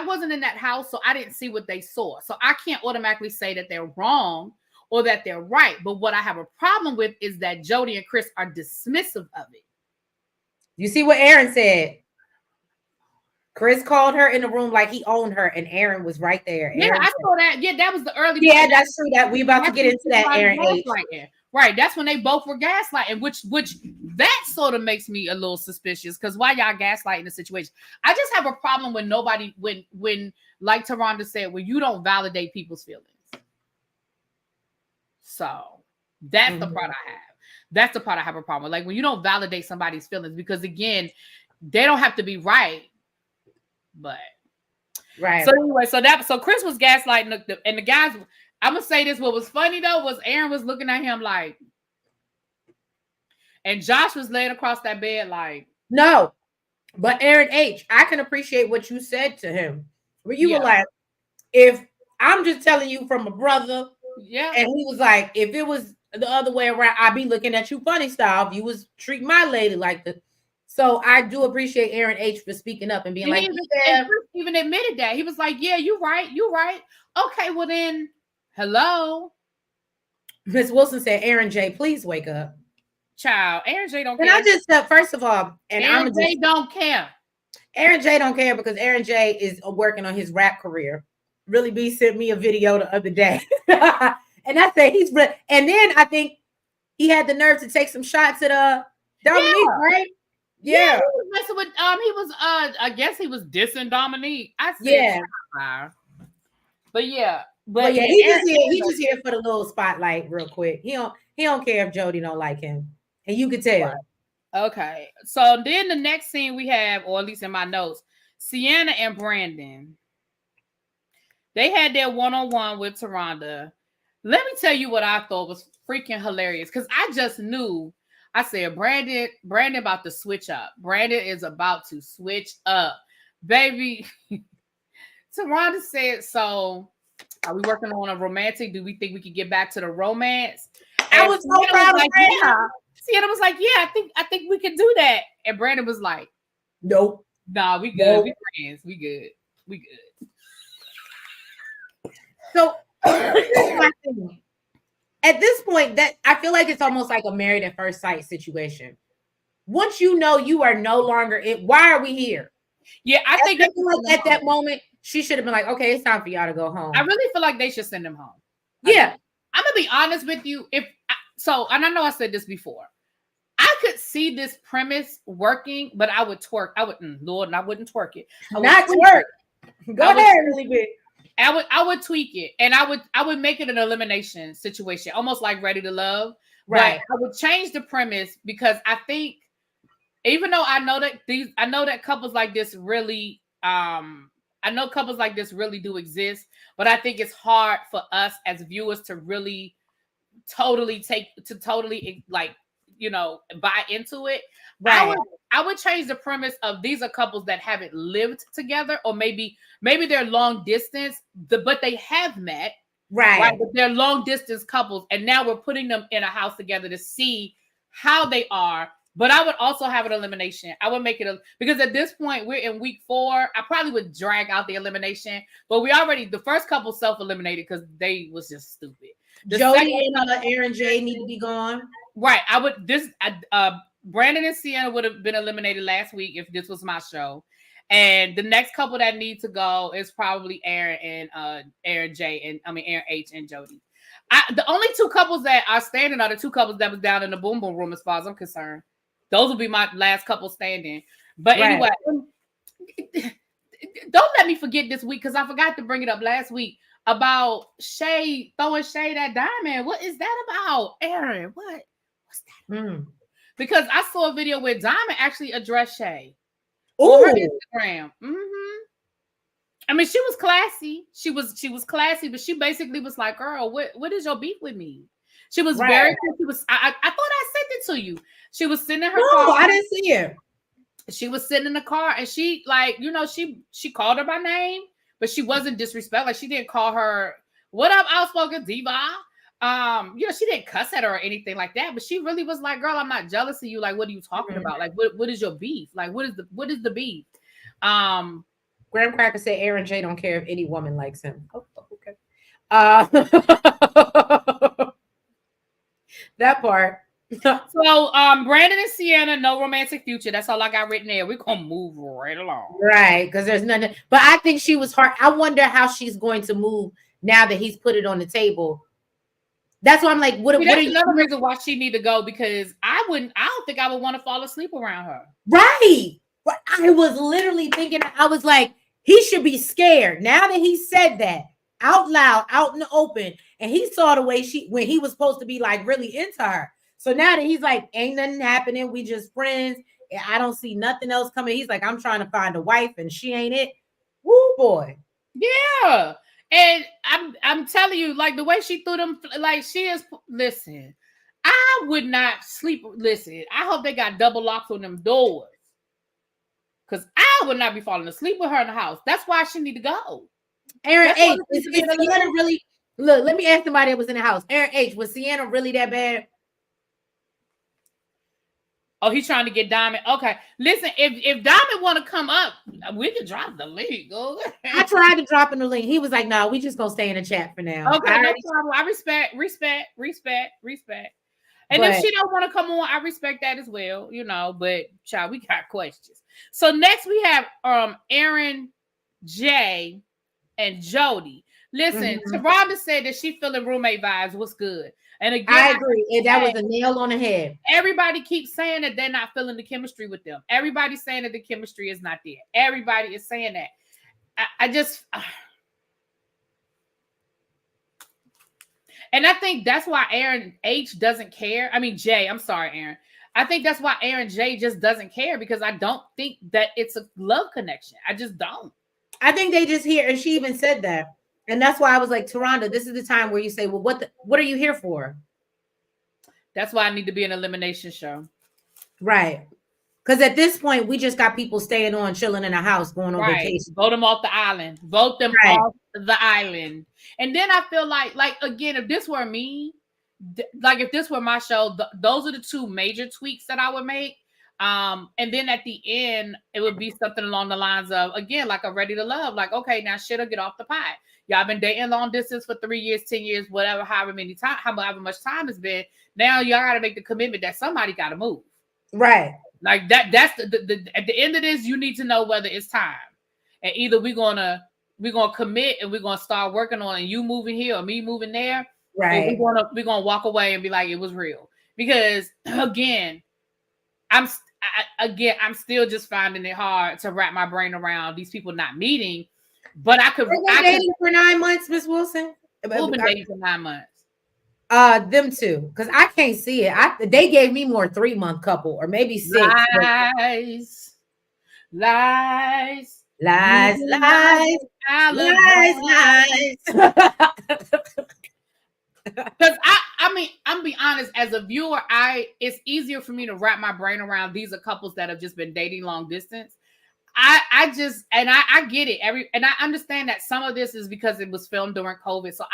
S2: wasn't in that house, so I didn't see what they saw. So I can't automatically say that they're wrong or that they're right. But what I have a problem with is that Jody and Chris are dismissive of it.
S1: You see what Aaron said? Chris called her in the room like he owned her, and Aaron was right there.
S2: Yeah,
S1: Aaron
S2: I
S1: said,
S2: saw that. Yeah, that was the early.
S1: yeah, that's true. That we about to get into that,
S2: everybody
S1: Aaron H.
S2: gaslighting. Right, that's when they both were gaslighting, which that sort of makes me a little suspicious, because why y'all gaslighting the situation? I just have a problem when nobody, when like Taronda said, when you don't validate people's feelings. So that's the part I have. That's the part I have a problem with. Like when you don't validate somebody's feelings, because again, they don't have to be right, but
S1: right.
S2: So anyway, so Chris was gaslighting and the guys. I'm gonna say this. What was funny though was Aaron was looking at him like, and Josh was laying across that bed like,
S1: no. But Aaron H, I can appreciate what you said to him. Where you were like, if I'm just telling you from a brother,
S2: yeah,
S1: and he was like, if it was the other way around, I'd be looking at you funny style. If you was treating my lady like this. So I do appreciate Aaron H for speaking up and being like,
S2: and Chris even admitted that. He was like, yeah, you're right. Okay, well then, hello.
S1: Miss Wilson said, Aaron J, please wake up.
S2: Child, Aaron J don't
S1: care.
S2: care.
S1: And I just said, first of all, and
S2: Aaron J don't care.
S1: Aaron J don't care because Aaron J is working on his rap career. Really B sent me a video the other day. And I said he's and then I think he had the nerve to take some shots at Dominique, right?
S2: Yeah, he was messing with I guess he was dissing Dominique. I said but yeah.
S1: But yeah, he just here for the little spotlight real quick. He don't care if Jody don't like him. And you could tell.
S2: Okay. So then the next scene we have, or at least in my notes, Sienna and Brandon. They had their one-on-one with Taronda. Let me tell you what I thought was freaking hilarious. Because I just knew. I said, Brandon about to switch up. Brandon is about to switch up. Baby. Taronda said, so are we working on a romantic? Do we think we can get back to the romance? And
S1: I was so proud of Brandon.
S2: Sienna was like, yeah, I think we can do that. And Brandon was like,
S1: nope.
S2: Nah, we good. Nope. We friends. We good.
S1: So at this point, that I feel like it's almost like a married at first sight situation. Once you know you are no longer in, why are we here?
S2: Yeah, I think
S1: like at that moment, she should have been like, okay, it's time for y'all to go home.
S2: I really feel like they should send him home.
S1: Yeah.
S2: I'm gonna be honest with you. And I know I said this before. I could see this premise working, but I would twerk. I wouldn't twerk it.
S1: Not twerk. Go ahead, really big.
S2: I would tweak it, and I would make it an elimination situation, almost like Ready to Love.
S1: Right.
S2: But I would change the premise because I think, even though I know that couples like this really, I know couples like this really do exist, but I think it's hard for us as viewers to really totally like, you know, buy into it. Right. I would change the premise of these are couples that haven't lived together, or maybe they're long distance, but they have met. Right. But they're long distance couples, and now we're putting them in a house together to see how they are. But I would also have an elimination. I would make it because at this point we're in week 4. I probably would drag out the elimination, but the first couple self-eliminated because they was just stupid.
S1: Jody and Aaron J need to be gone.
S2: Right. Brandon and Sienna would have been eliminated last week if this was my show. And the next couple that need to go is probably Aaron and Aaron H and Jody. The only 2 couples that are standing are the 2 couples that was down in the boom boom room, as far as I'm concerned. Those will be my last couple standing. But anyway, don't let me forget this week, because I forgot to bring it up last week about Shay throwing shade at Diamond. What is that about, Aaron? What's that about? Because I saw a video where Diamond actually addressed Shay. on her Instagram. I mean, she was classy. She was classy, but she basically was like, "Girl, what is your beef with me?" She was very. She was. I thought I sent it to you. She was sitting in her car.
S1: No, I didn't see her.
S2: She was sitting in the car, and she she called her by name, but she wasn't disrespectful. Like, she didn't call her "What up, outspoken diva." She didn't cuss at her or anything like that, but she really was like, "Girl, I'm not jealous of you. Like, what are you talking about? Like, what is your beef? Like, what is the beef?"
S1: Graham Cracker said Aaron J don't care if any woman likes him. Oh, okay. That part.
S2: So Brandon and Sienna, no romantic future. That's all I got written there. We're gonna move right along.
S1: Right, because there's nothing. But I think she was hard. I wonder how she's going to move now that he's put it on the table. That's why I'm like, what are
S2: another reason why she need to go, because I don't think I would want to fall asleep around her.
S1: Right. I was literally thinking, I was like, he should be scared now that he said that out loud, out in the open, and he saw the way when he was supposed to be like really into her. So now that he's like, ain't nothing happening, we just friends, I don't see nothing else coming. He's like, I'm trying to find a wife and she ain't it. Woo, boy.
S2: Yeah. And I'm telling you, like, the way she threw them, like, she is, listen, I would not sleep. Listen, I hope they got double locks on them doors, because I would not be falling asleep with her in the house. That's why she need to go.
S1: Aaron H, is Sienna really, look, let me ask somebody that was in the house. Aaron H, was Sienna really that bad?
S2: Oh, he's trying to get Diamond. Okay, listen, if Diamond want to come up, we can drop the link. Okay.
S1: I tried to drop in the link. He was like, "No, we just gonna stay in the chat for now."
S2: Okay, no problem. I respect. And if she don't want to come on, I respect that as well. But child, we got questions. So next we have Aaron J and Jody. Listen, Taronda said that she feeling roommate vibes. What's good? And again,
S1: I agree. And that was a nail on the head.
S2: Everybody keeps saying that they're not feeling the chemistry with them. Everybody's saying that the chemistry is not there. Everybody is saying that. And I think that's why Aaron H doesn't care. I mean, Jay, I'm sorry, Aaron. I think that's why Aaron J just doesn't care, because I don't think that it's a love connection. I just don't.
S1: I think they just hear, and she even said that. And that's why I was like, Taronda, this is the time where you say, well, what are you here for?
S2: That's why I need to be an elimination show.
S1: Right. Because at this point, we just got people staying on, chilling in a house, going on vacation.
S2: Vote them off the island. Vote them off the island. And then I feel like again, if this were me, like if this were my show, those are the two major tweaks that I would make. And then at the end, it would be something along the lines of, again, like a Ready to Love. Like, okay, now shit'll get off the pot. Y'all been dating long distance for 3 years, 10 years, whatever, however much time it's been. Now y'all got to make the commitment that somebody got to move.
S1: Right.
S2: Like that. That's the at the end of this, you need to know whether it's time. And either we're gonna commit and we're gonna start working on you moving here or me moving there.
S1: Right.
S2: Or we're gonna walk away and be like, it was real. Because again, I'm still just finding it hard to wrap my brain around these people not meeting. But I could.
S1: Been dating for 9 months, Miss Wilson.
S2: Who've been dating for 9 months?
S1: Them two, because I can't see it. They gave me more 3-month couple or maybe 6.
S2: Lies. Because I mean, I'm be honest, as a viewer, it's easier for me to wrap my brain around these are couples that have just been dating long distance. I get it. And I understand that some of this is because it was filmed during COVID. So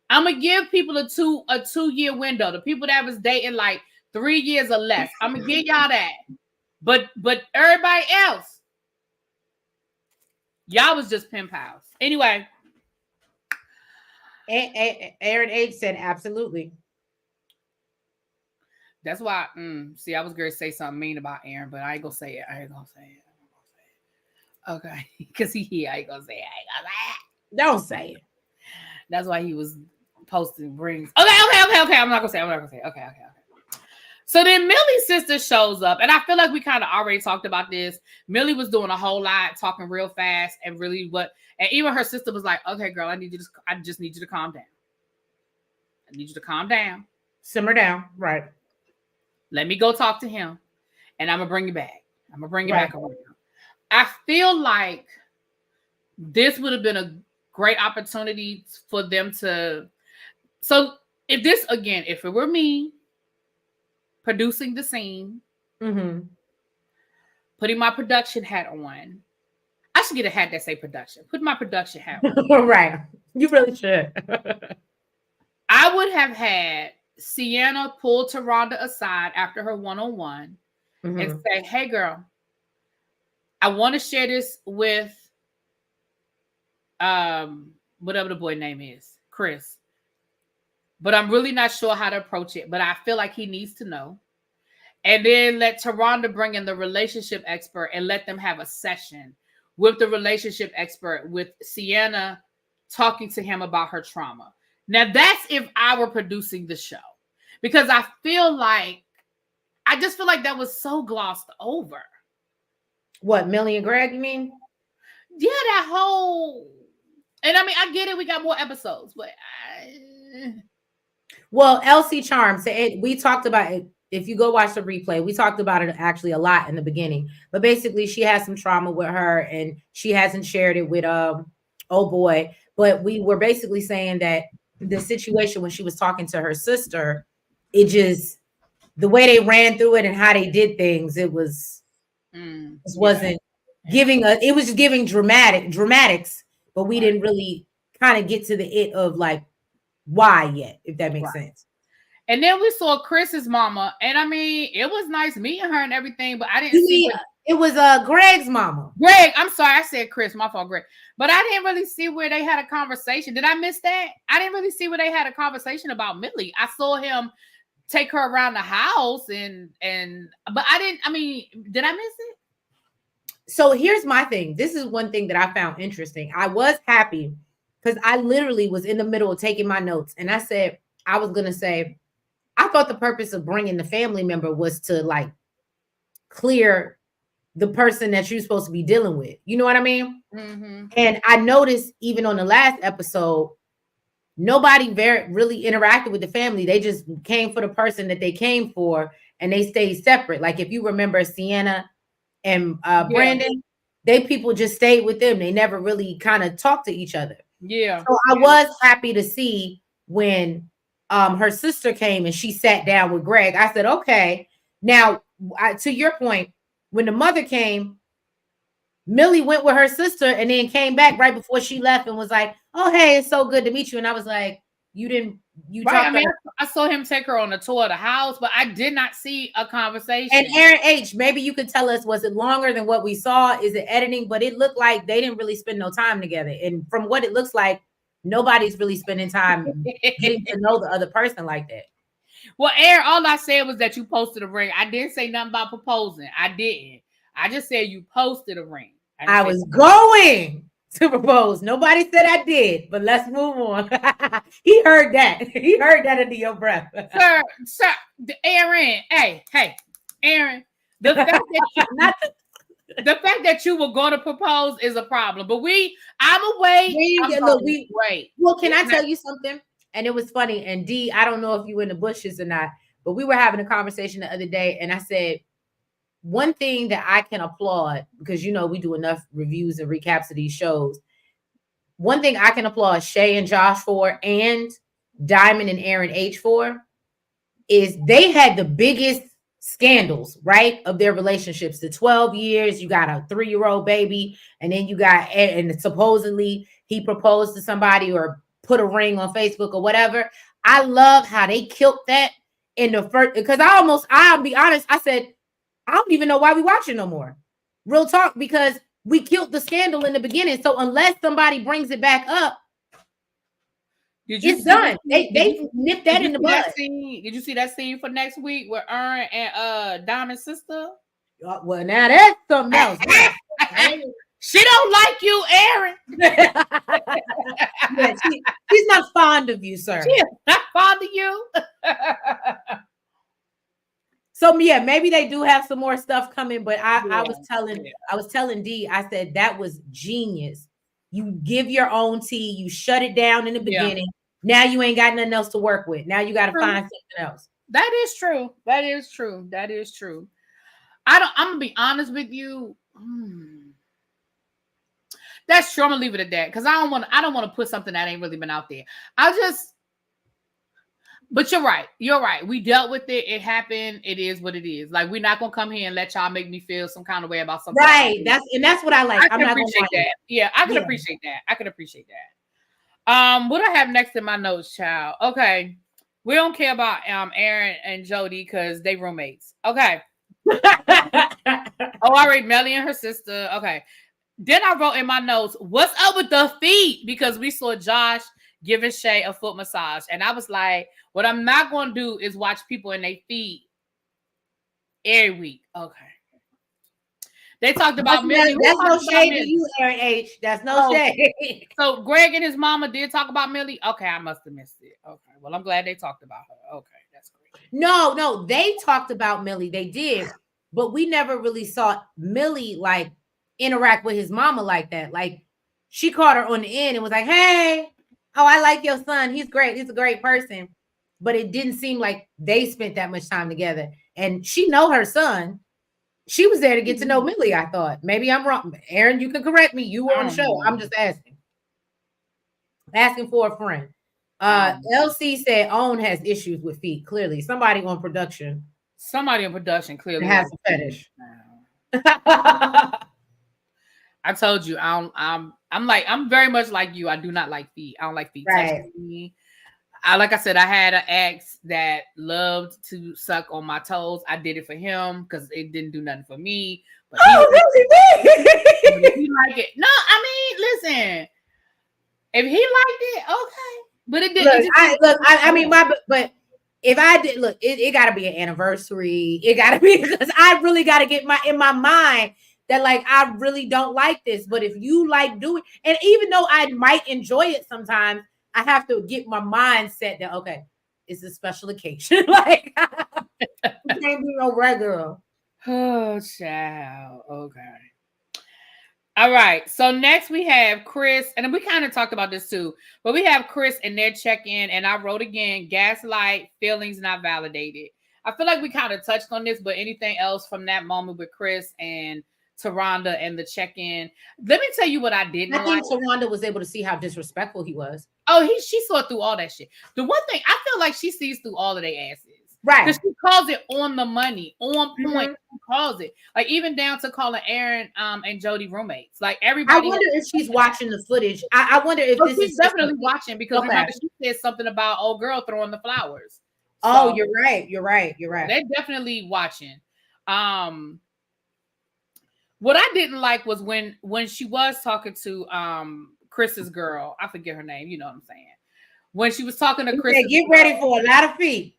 S2: I'm gonna give people a 2-year window. The people that was dating like 3 years or less, I'm gonna give y'all that. But everybody else, y'all was just pen pals. Anyway,
S1: Aaron H said absolutely.
S2: That's why. See, I was gonna say something mean about Aaron, but I ain't gonna say it. Okay, because he I ain't gonna say it.
S1: Don't say it.
S2: That's why he was posting rings. Okay. I'm not gonna say. Okay. So then Millie's sister shows up, and I feel like we kind of already talked about this. Millie was doing a whole lot, talking real fast, and really and even her sister was like, "Okay, girl, I just need you to calm down. I need you to calm down,
S1: simmer down, right?
S2: Let me go talk to him, and I'm gonna bring you back. I'm gonna bring you back around." I feel like this would have been a great opportunity for them to. So if this again, if it were me producing the scene, putting my production hat on, I should get a hat that say production. Put my production hat on.
S1: Right. You really should.
S2: I would have had Sienna pull Taronda aside after her one-on-one and say, hey, girl, I want to share this with whatever the boy name is, Chris. But I'm really not sure how to approach it. But I feel like he needs to know. And then let Taronda bring in the relationship expert and let them have a session with the relationship expert, with Sienna talking to him about her trauma. Now, that's if I were producing the show. Because I just feel like that was so glossed over.
S1: What, Millie and Greg, you mean?
S2: Yeah, that whole... And I mean, I get it. We got more episodes, but...
S1: Well, Elsie Charms, we talked about it. If you go watch the replay, we talked about it actually a lot in the beginning. But basically, she has some trauma with her, and she hasn't shared it with oh boy. But we were basically saying that the situation when she was talking to her sister, it just, the way they ran through it and how they did things, it wasn't giving us. It was just giving dramatics, but we didn't really kind of get to the it of like why yet, if that makes sense.
S2: And then we saw Chris's mama, and I mean, it was nice meeting her and everything, but I didn't see
S1: it was Greg's mama.
S2: Greg, I'm sorry, I said Chris, my fault, Greg. But I didn't really see where they had a conversation. Did I miss that? I didn't really see where they had a conversation about Millie. I saw him take her around the house but I mean, did I miss it?
S1: So here's my thing. This is one thing that I found interesting. I was happy because I literally was in the middle of taking my notes, and I said, I was going to say, I thought the purpose of bringing the family member was to like clear the person that you're supposed to be dealing with. You know what I mean? And I noticed even on the last episode, nobody really interacted with the family. They just came for the person that they came for, and they stayed separate. Like if you remember Sienna and Brandon, people just stayed with them. They never really kind of talked to each other.
S2: Yeah.
S1: So I was happy to see when her sister came and she sat down with Greg. I said, okay. Now, to your point, when the mother came, Millie went with her sister and then came back right before she left and was like, oh, hey, it's so good to meet you. And I was like, you
S2: right. I mean, I saw him take her on a tour of the house, but I did not see a conversation.
S1: And Aaron H., maybe you could tell us, was it longer than what we saw? Is it editing? But it looked like they didn't really spend no time together. And from what it looks like, nobody's really spending time getting to know the other person like that.
S2: Well, Aaron, all I said was that you posted a ring. I didn't say nothing about proposing. I didn't. I just said you posted a ring.
S1: I was going to propose. Nobody said I did, but let's move on. He heard that. He heard that under your breath.
S2: Sir, Aaron, hey, Aaron, the fact that you were going to propose is a problem. But I'm away.
S1: Wait. Well, can I tell you something? And it was funny. And D, I don't know if you were in the bushes or not, but we were having a conversation the other day, and I said, one thing that I can applaud, because we do enough reviews and recaps of these shows. One thing I can applaud Shay and Josh for, and Diamond and Aaron H for, is they had the biggest scandals, right, of their relationships. The 12 years, you got a 3-year-old baby, and then you got, and supposedly he proposed to somebody or put a ring on Facebook or whatever. I love how they killed that in the first, because I'll be honest, I said, I don't even know why we watch it no more. Real talk, because we killed the scandal in the beginning. So unless somebody brings it back up, it's done. They nipped that in the bud.
S2: Did you see that scene for next week with Aaron and Diamond's sister?
S1: Well, now that's something else.
S2: She don't like you, Aaron.
S1: Yeah, she's not fond of you, sir.
S2: She's not fond of you.
S1: So yeah, maybe they do have some more stuff coming, but I was telling D, I said that was genius. You give your own tea, you shut it down in the beginning. Now you ain't got nothing else to work with. Now you got to find something else.
S2: That is true. That is true. I'm gonna be honest with you. That's true. I'm gonna leave it at that because I don't want to put something that ain't really been out there. But you're right. You're right. We dealt with it. It happened. It is what it is. Like, we're not gonna come here and let y'all make me feel some kind of way about something.
S1: Right. That's what I like.
S2: I can appreciate that. Yeah, I can appreciate that. I can appreciate that. What do I have next in my notes, child? Okay. We don't care about Aaron and Jody because they roommates. Okay. All right, Melly and her sister. Okay. Then I wrote in my notes, what's up with the feet? Because we saw Josh giving Shay a foot massage. And I was like, what I'm not going to do is watch people in their feet every week. Okay. They talked about Millie.
S1: That's no shade to you, Aaron H. That's no shade.
S2: So Greg and his mama did talk about Millie? Okay, I must have missed it. Okay. Well, I'm glad they talked about her. Okay, that's great.
S1: No, they talked about Millie. They did. But we never really saw Millie, like, interact with his mama like that. Like, she caught her on the end and was like, hey, oh, I like your son. He's great. He's a great person. But it didn't seem like they spent that much time together. And she know her son. She was there to get to know Millie, I thought. Maybe I'm wrong. Aaron, you can correct me. You were on the show. I'm just asking. Asking for a friend. LC said Owen has issues with feet. Clearly. Somebody on production
S2: clearly
S1: has a fetish.
S2: I told you, I'm very much like you. I do not like feet. I don't like feet touching me. Like I said, I had an ex that loved to suck on my toes. I did it for him because it didn't do nothing for me. But if he liked it, no, I mean, listen, if he liked it, okay. But it didn't.
S1: But if I did, look, it got to be an anniversary. It got to be because I really got to get in my mind that, like, I really don't like this. But if you like doing, and even though I might enjoy it sometimes, I have to get my mindset that, okay, it's a special occasion. Like, you can't be no regular.
S2: Oh, child. Okay. All right. So next we have Chris, and we kind of talked about this too, but we have Chris and their check-in, and I wrote again, gaslight, feelings not validated. I feel like we kind of touched on this, but anything else from that moment with Chris and Taronda and the check-in? Let me tell you what I didn't like.
S1: I think Taronda was able to see how disrespectful he was.
S2: Oh, she saw through all that shit. The one thing, I feel like she sees through all of their asses.
S1: Right.
S2: Because she calls it on the money, on point. She calls it. Like, even down to calling Aaron and Jody roommates. Like, everybody.
S1: I wonder if she's watching the footage. I wonder if this
S2: is definitely watching, because remember, she said something about old girl throwing the flowers.
S1: So, you're right.
S2: They're definitely watching. What I didn't like was when she was talking to Chris's girl. I forget her name. You know what I'm saying? When she was talking to Chris,
S1: get ready for a lot of feet.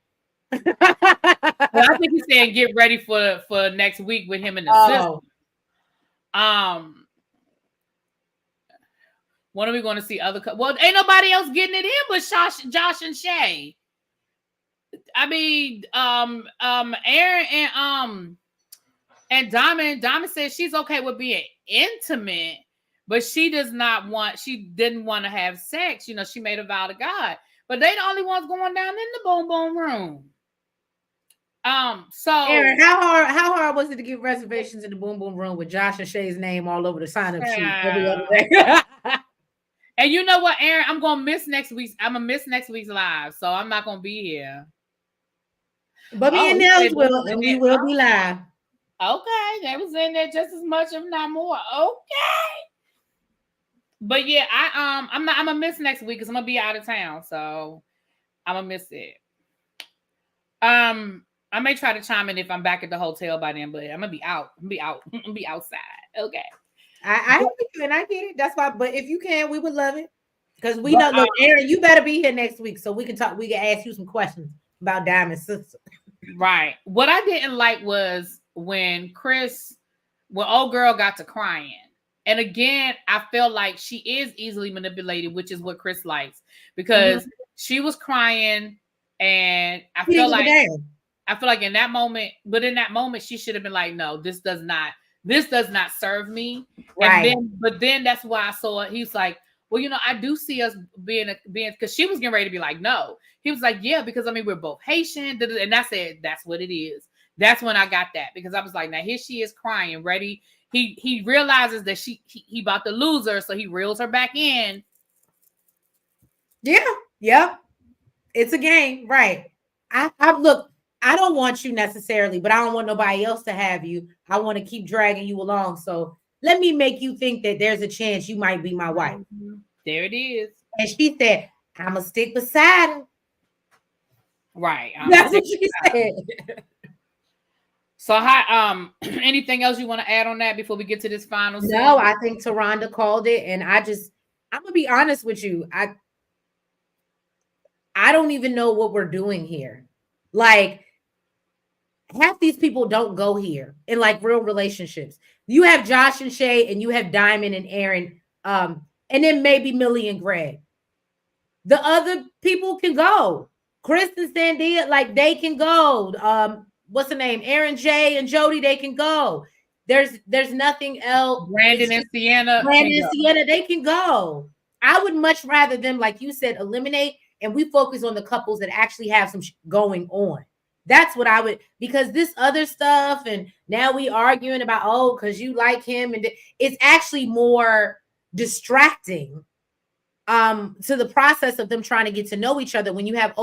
S2: Well, I think he's saying get ready for next week with him and the sister. When are we going to see other? Well, ain't nobody else getting it in but Josh and Shay. I mean, Aaron and Diamond says she's okay with being intimate, but she didn't want to have sex. You know, she made a vow to God, but they the only ones going down in the boom boom room. So
S1: Aaron, how hard was it to get reservations in the boom boom room with Josh and Shay's name all over the sign up sheet every other day?
S2: And you know what, Aaron, I'm gonna miss next week's live, so I'm not gonna be here.
S1: But me and Nels will, and we will be live.
S2: Okay, they was in there just as much, if not more. Okay. But yeah, I'm gonna miss next week because I'm gonna be out of town, so I'm gonna miss it. I may try to chime in if I'm back at the hotel by then, but I'm gonna be out. I'm gonna be outside. Okay.
S1: I get it. That's why. But if you can, we would love it because we know. Look, Aaron, you better be here next week so we can talk. We can ask you some questions about Diamond's sister.
S2: Right. What I didn't like was when old girl got to crying. And again, I felt like she is easily manipulated, which is what Chris likes, because she was crying, and I feel like in that moment, she should have been like, no, this does not serve me. Right. But then that's why I saw it. He's like, well, you know, I do see us being because she was getting ready to be like, no. He was like, yeah, because I mean, we're both Haitian. And I said, that's what it is. That's when I got that, because I was like, now here she is crying, ready. he realizes that he about to lose her, so he reels her back in.
S1: Yeah. It's a game, right? I look. I don't want you necessarily, but I don't want nobody else to have you. I want to keep dragging you along. So let me make you think that there's a chance you might be my wife.
S2: There it is.
S1: And she said, "I'ma stick beside him."
S2: Right.
S1: That's what she said.
S2: So, how anything else you want to add on that before we get to this final scene?
S1: No, I think Taronda called it, and I'm gonna be honest with you. I don't even know what we're doing here. Like, half these people don't go here in like real relationships. You have Josh and Shay, and you have Diamond and Aaron, and then maybe Millie and Greg. The other people can go. Chris and Sandia, like they can go. What's the name? Aaron J and Jody, they can go. There's nothing else.
S2: Brandon and Sienna.
S1: They can go. I would much rather them, like you said, eliminate, and we focus on the couples that actually have some going on. That's what I would, because this other stuff, and now we arguing about, because you like him, and it's actually more distracting to the process of them trying to get to know each other when you have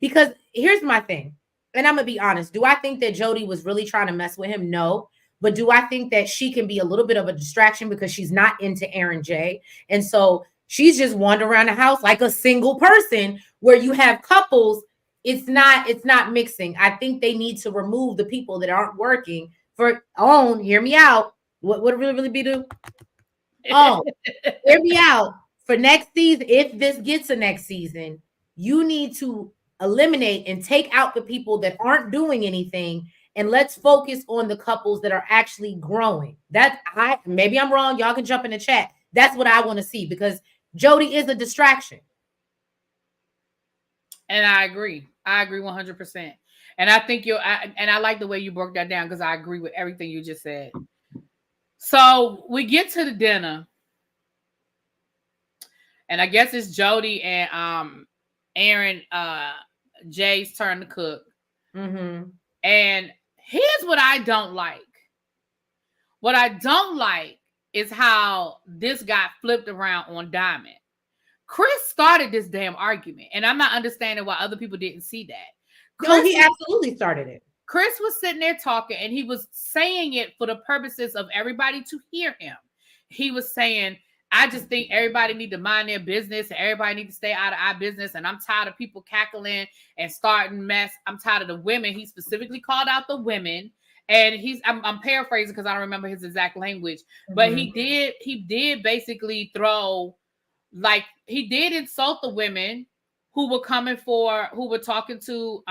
S1: because here's my thing, and I'm gonna be honest. Do I think that Jody was really trying to mess with him? No. But do I think that she can be a little bit of a distraction because she's not into Aaron J, and so she's just wandering around the house like a single person? Where you have couples, it's not mixing. I think they need to remove the people that aren't working for hear me out. What would really be do? Hear me out. For next season, if this gets a next season, you need to eliminate and take out the people that aren't doing anything, and let's focus on the couples that are actually growing. Maybe I'm wrong. Y'all can jump in the chat. That's what I want to see, because Jody is a distraction.
S2: And I agree. I agree 100%. And I think I like the way you broke that down, because I agree with everything you just said. So we get to the dinner. And I guess it's Jody and Aaron Jay's turn to cook.
S1: Mm-hmm.
S2: And here's what I don't like. What I don't like is how this got flipped around on Diamond. Chris started this damn argument, and I'm not understanding why other people didn't see that.
S1: No, he absolutely started it.
S2: Chris was sitting there talking, and he was saying it for the purposes of everybody to hear him. He was saying, I just think everybody need to mind their business, and everybody need to stay out of our business. And I'm tired of people cackling and starting mess. I'm tired of the women. He specifically called out the women. And I'm paraphrasing because I don't remember his exact language, but he did basically he did insult the women who were talking to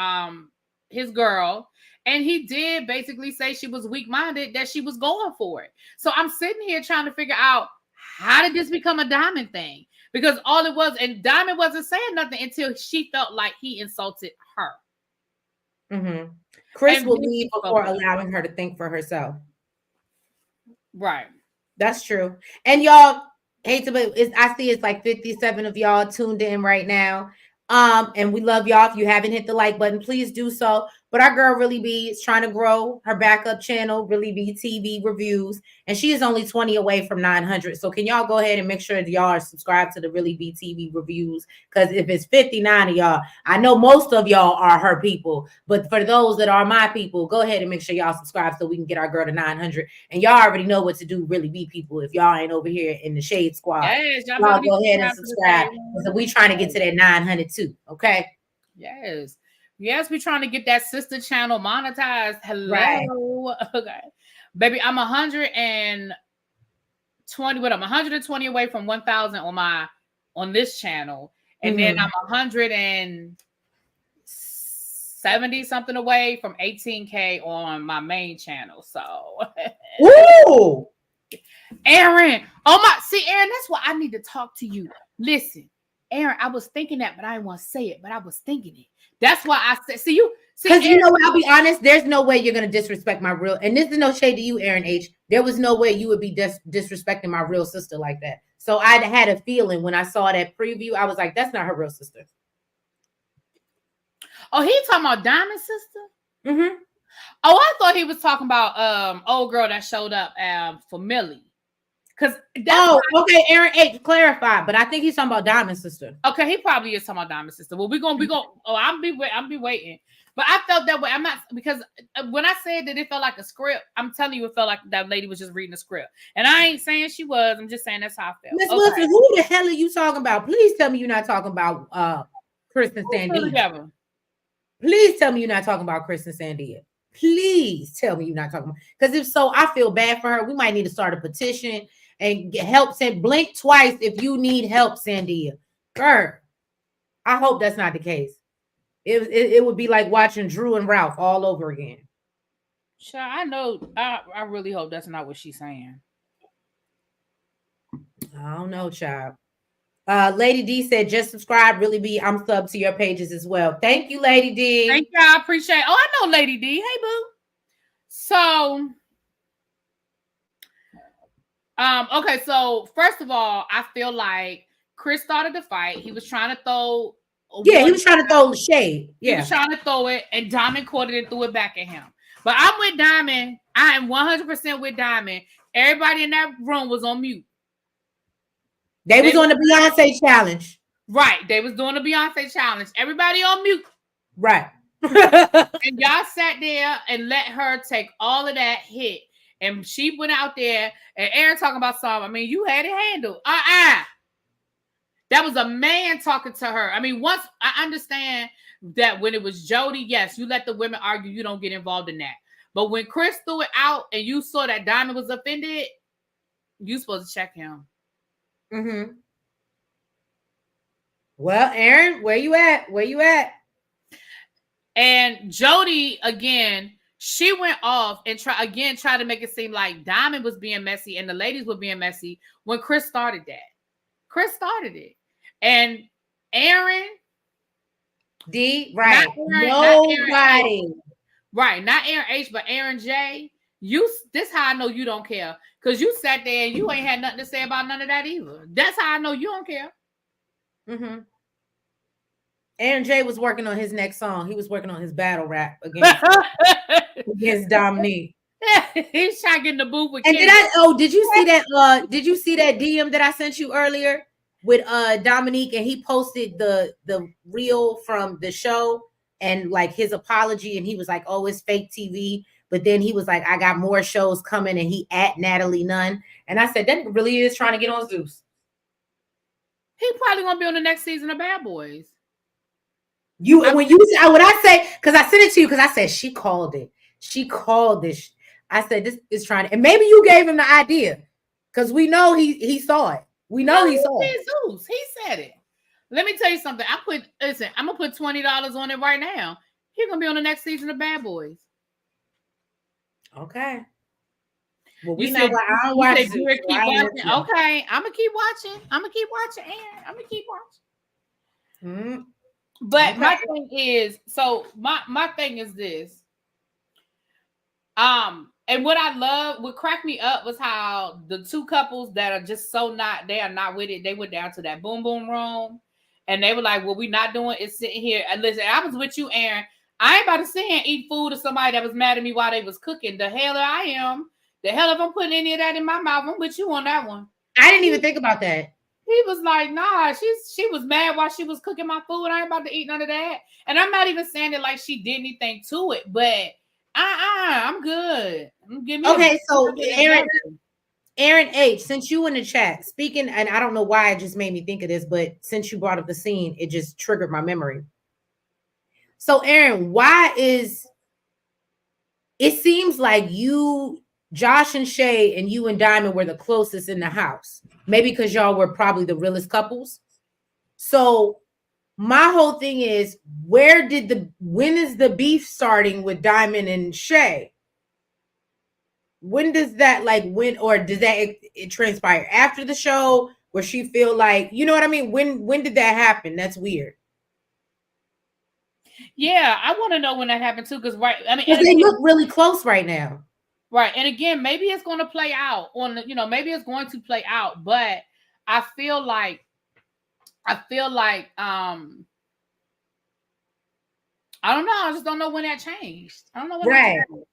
S2: his girl. And he did basically say she was weak-minded, that she was going for it. So I'm sitting here trying to figure out, how did this become a Diamond thing? Because all it was, and Diamond wasn't saying nothing until she felt like he insulted her.
S1: Mm-hmm. Chris will leave before allowing her to think for herself.
S2: Right.
S1: That's true. And y'all, I see it's like 57 of y'all tuned in right now. And we love y'all. If you haven't hit the like button, please do so. But our girl Really B is trying to grow her backup channel, Really B TV Reviews, and she is only 20 away from 900. So can y'all go ahead and make sure that y'all are subscribed to the Really B TV Reviews? Because if it's 59 of y'all, I know most of y'all are her people, but for those that are my people, go ahead and make sure y'all subscribe so we can get our girl to 900. And y'all already know what to do, Really B people. If y'all ain't over here in the Shade Squad,
S2: yes,
S1: y'all go ahead and subscribe. So we trying to get to that 900 too. Okay.
S2: Yes, we're trying to get that sister channel monetized. Hello.
S1: Right.
S2: Okay. Baby, I'm 120. I'm 120 away from 1,000 on this channel. And then I'm 170 something away from 18K on my main channel. So
S1: Ooh.
S2: Aaron. Aaron, that's why I need to talk to you. Listen. Aaron, I was thinking that, but I didn't want to say it, but I was thinking it. That's why I said,
S1: because you know, I'll be honest, there's no way you're going to disrespect my real, and this is no shade to you, Aaron H. There was no way you would be disrespecting my real sister like that. So I had a feeling when I saw that preview, I was like, that's not her real sister.
S2: Oh, he talking about Diamond's sister?
S1: Mm-hmm.
S2: Oh, I thought he was talking about old girl that showed up for Millie. Because
S1: okay, Aaron H clarified, but I think he's talking about Diamond's sister.
S2: Okay, he probably is talking about Diamond's sister. Well, we gonna. Oh, I'm be waiting. But I felt that way. I'm not, because when I said that it felt like a script, I'm telling you, it felt like that lady was just reading a script. And I ain't saying she was. I'm just saying that's how I felt.
S1: Miss Wilson, who the hell are you talking about? Please tell me you're not talking about Chris and Sandia. Please tell me you're not talking about Chris and Sandia. Please tell me you're not talking about, because if so, I feel bad for her. We might need to start a petition and help send blink twice if you need help, Sandia. Girl, I hope that's not the case. It would be like watching Drew and Ralph all over again.
S2: Child, I know. I really hope that's not what she's saying.
S1: I don't know, child. Lady D said, just subscribe. Really be, I'm sub to your pages as well. Thank you, Lady D.
S2: Thank you. I appreciate it. Oh, I know Lady D. Hey, boo. So, okay. So first of all, I feel like Chris started the fight. He was trying to throw.
S1: Yeah, he was trying to throw shade. Yeah.
S2: He was trying to throw it, and Diamond caught it and threw it back at him. But I'm with Diamond. I am 100% with Diamond. Everybody in that room was on mute.
S1: They was on the Beyonce challenge.
S2: Right. They was doing the Beyonce challenge. Everybody on mute.
S1: Right.
S2: And y'all sat there and let her take all of that hit. And she went out there, and Aaron talking about something. I mean, you had it handled. That was a man talking to her. I mean, once I understand that when it was Jody, yes, you let the women argue. You don't get involved in that. But when Chris threw it out and you saw that Diamond was offended, you supposed to check him.
S1: Mm-hmm. Well, Aaron, where you at? Where you at?
S2: And Jody, again, she went off and tried to make it seem like Diamond was being messy and the ladies were being messy when Chris started that. Chris started it. And Aaron
S1: D, right? Nobody,
S2: right? Not Aaron H, but Aaron J. This how I know you don't care, because you sat there and you ain't had nothing to say about none of that either. That's how I know you don't care.
S1: Mm-hmm. Aaron J was working on his next song. He was working on his battle rap against Dominique.
S2: He's trying to get in the booth with.
S1: And did you see that? Did you see that DM that I sent you earlier with Dominique, and he posted the reel from the show and like his apology, and he was like, "Oh, it's fake TV," but then he was like, "I got more shows coming," and he at Natalie Nunn, and I said that really is trying to get on Zeus.
S2: He probably gonna be on the next season of Bad Boys.
S1: When I say, because I sent it to you, because I said she called it. She called this. I said this is trying to, and maybe you gave him the idea, because we know he saw it. We know he saw it.
S2: Zeus. He said it. Let me tell you something. I'm gonna put $20 on it right now. He's gonna be on the next season of Bad Boys.
S1: Okay. Well, I don't watch it.
S2: Okay, I'm gonna keep watching. Aaron. I'm gonna keep watching.
S1: Mm-hmm.
S2: But my thing is, my thing is this. And what cracked me up was how the two couples that are just they are not with it. They went down to that boom boom room, and they were like, "What we not doing is sitting here." And listen, I was with you, Aaron. I ain't about to sit here and eat food of somebody that was mad at me while they was cooking. The hell I am. The hell if I'm putting any of that in my mouth, I'm with you on that one.
S1: I didn't even think about that.
S2: He was like, nah, she was mad while she was cooking my food. I ain't about to eat none of that. And I'm not even saying it like she did anything to it, but I'm good.
S1: Okay, so Aaron H, since you in the chat speaking, and I don't know why it just made me think of this, but since you brought up the scene, it just triggered my memory. So Aaron, it seems like you, Josh and Shay, and you and Diamond were the closest in the house. Maybe because y'all were probably the realest couples. So my whole thing is, when is the beef starting with Diamond and Shay? When does that or does that it transpire after the show where she feel like, you know what I mean? When did that happen? That's weird.
S2: Yeah, I want to know when that happened too, because
S1: they look really close right now.
S2: Right. And again, maybe it's going to play out maybe it's going to play out, but I feel like I don't know. I just don't know when that changed. I don't know when that
S1: Right.
S2: changed.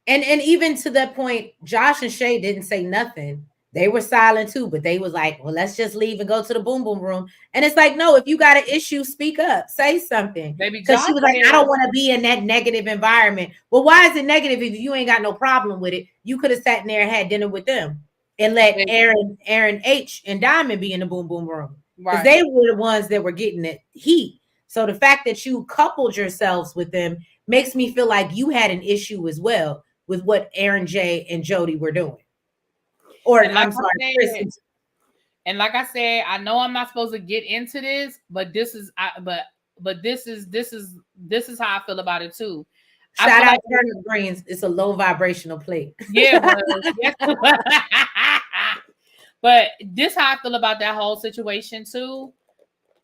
S1: And even to that point, Josh and Shay didn't say nothing. They were silent too, but they was like, well, let's just leave and go to the boom boom room. And it's like, no, if you got an issue, speak up, say something.
S2: Baby
S1: Because she
S2: Josh
S1: was like, I
S2: said,
S1: don't want to be in that negative environment. Well, why is it negative if you ain't got no problem with it? You could have sat in there and had dinner with them and let Aaron H and Diamond be in the boom boom room. Because
S2: right.
S1: they were the ones that were getting it heat. So the fact that you coupled yourselves with them makes me feel like you had an issue as well with what Aaron J and Jody were doing. Or
S2: And like
S1: I'm sorry,
S2: I
S1: Chris.
S2: said, and like I said, I know I'm not supposed to get into this, but this is this is how I feel about it too.
S1: Shout out Turnip Greens. It's a low vibrational plate.
S2: Yeah, it was. Yes. But this how I feel about that whole situation too.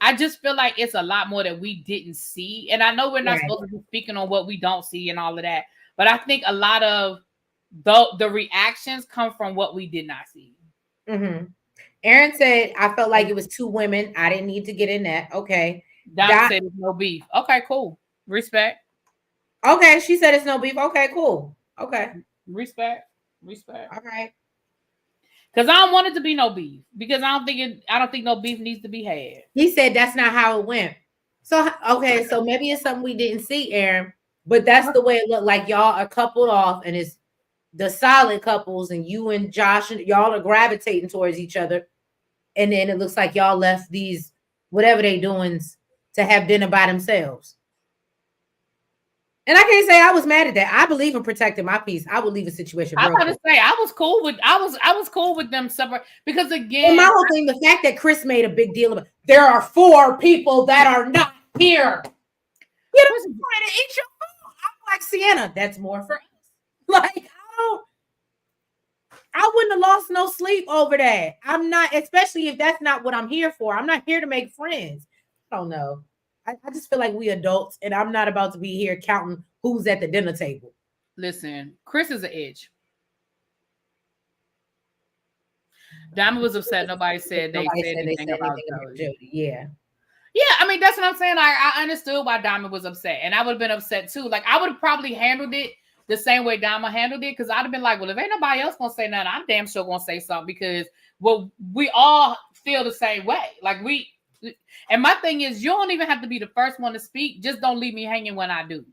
S2: I just feel like it's a lot more that we didn't see. And I know we're not supposed to be speaking on what we don't see and all of that. But I think a lot of the reactions come from what we did not see.
S1: Mm-hmm. Aaron said, I felt like it was two women. I didn't need to get in that. Okay.
S2: Diamond said there's no beef. Okay, cool. Respect.
S1: Okay. She said it's no beef. Okay, cool. Okay.
S2: Respect.
S1: All right.
S2: Because I don't want it to be no beef. Because I don't think no beef needs to be had.
S1: He said that's not how it went. So okay, so maybe it's something we didn't see, Aaron. But that's the way it looked like y'all are coupled off, and it's the solid couples, and you and Josh and y'all are gravitating towards each other. And then it looks like y'all left these whatever they doing to have dinner by themselves. And I can't say I was mad at that. I believe in protecting my peace. I would leave a situation.
S2: I'm gonna say I was cool with them separate because again,
S1: and my whole thing, the fact that Chris made a big deal about there are 4 people that are not here. You know, trying to eat your food. I'm like, Sienna, that's more for us. Like, I wouldn't have lost no sleep over that. I'm not, especially if that's not what I'm here for. I'm not here to make friends. I don't know. I just feel like we adults, and I'm not about to be here counting who's at the dinner table.
S2: Listen, Chris is an edge. Diamond was upset. Nobody said anything about Jody.
S1: Yeah.
S2: Yeah, I mean, that's what I'm saying. I understood why Diamond was upset, and I would have been upset too. Like, I would have probably handled it the same way Diamond handled it, because I'd have been like, well, if ain't nobody else gonna say nothing, I'm damn sure gonna say something, because we all feel the same way. Like, and my thing is, you don't even have to be the first one to speak. Just don't leave me hanging when I do.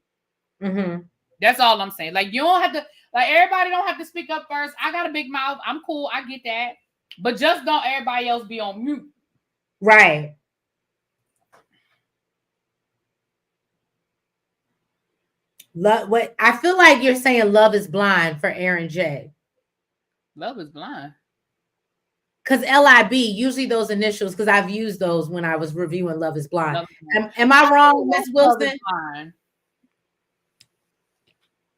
S1: Mm-hmm.
S2: That's all I'm saying. Like, you don't have to, like, everybody don't have to speak up first. I got a big mouth. I'm cool. I get that. But just don't everybody else be on mute.
S1: Right. What I feel like you're saying, love is blind for Aaron J.
S2: Love is blind.
S1: Because LIB, usually those initials, because I've used those when I was reviewing Love is Blind. Am I wrong, Miss Wilson?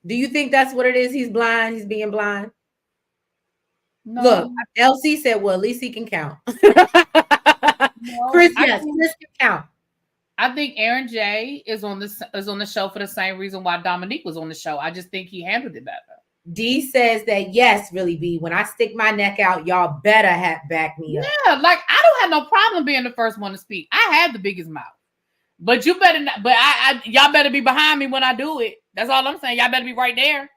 S1: Do you think that's what it is? He's blind. He's being blind. No. Look, LC said, well, at least he can count. No, Chris, yes, Chris can count.
S2: I think Aaron J is on the show for the same reason why Dominique was on the show. I just think he handled it better.
S1: D says that yes, really B. When I stick my neck out, y'all better back me up.
S2: Yeah, like I don't have no problem being the first one to speak. I have the biggest mouth, but you better not. But y'all better be behind me when I do it. That's all I'm saying. Y'all better be right there.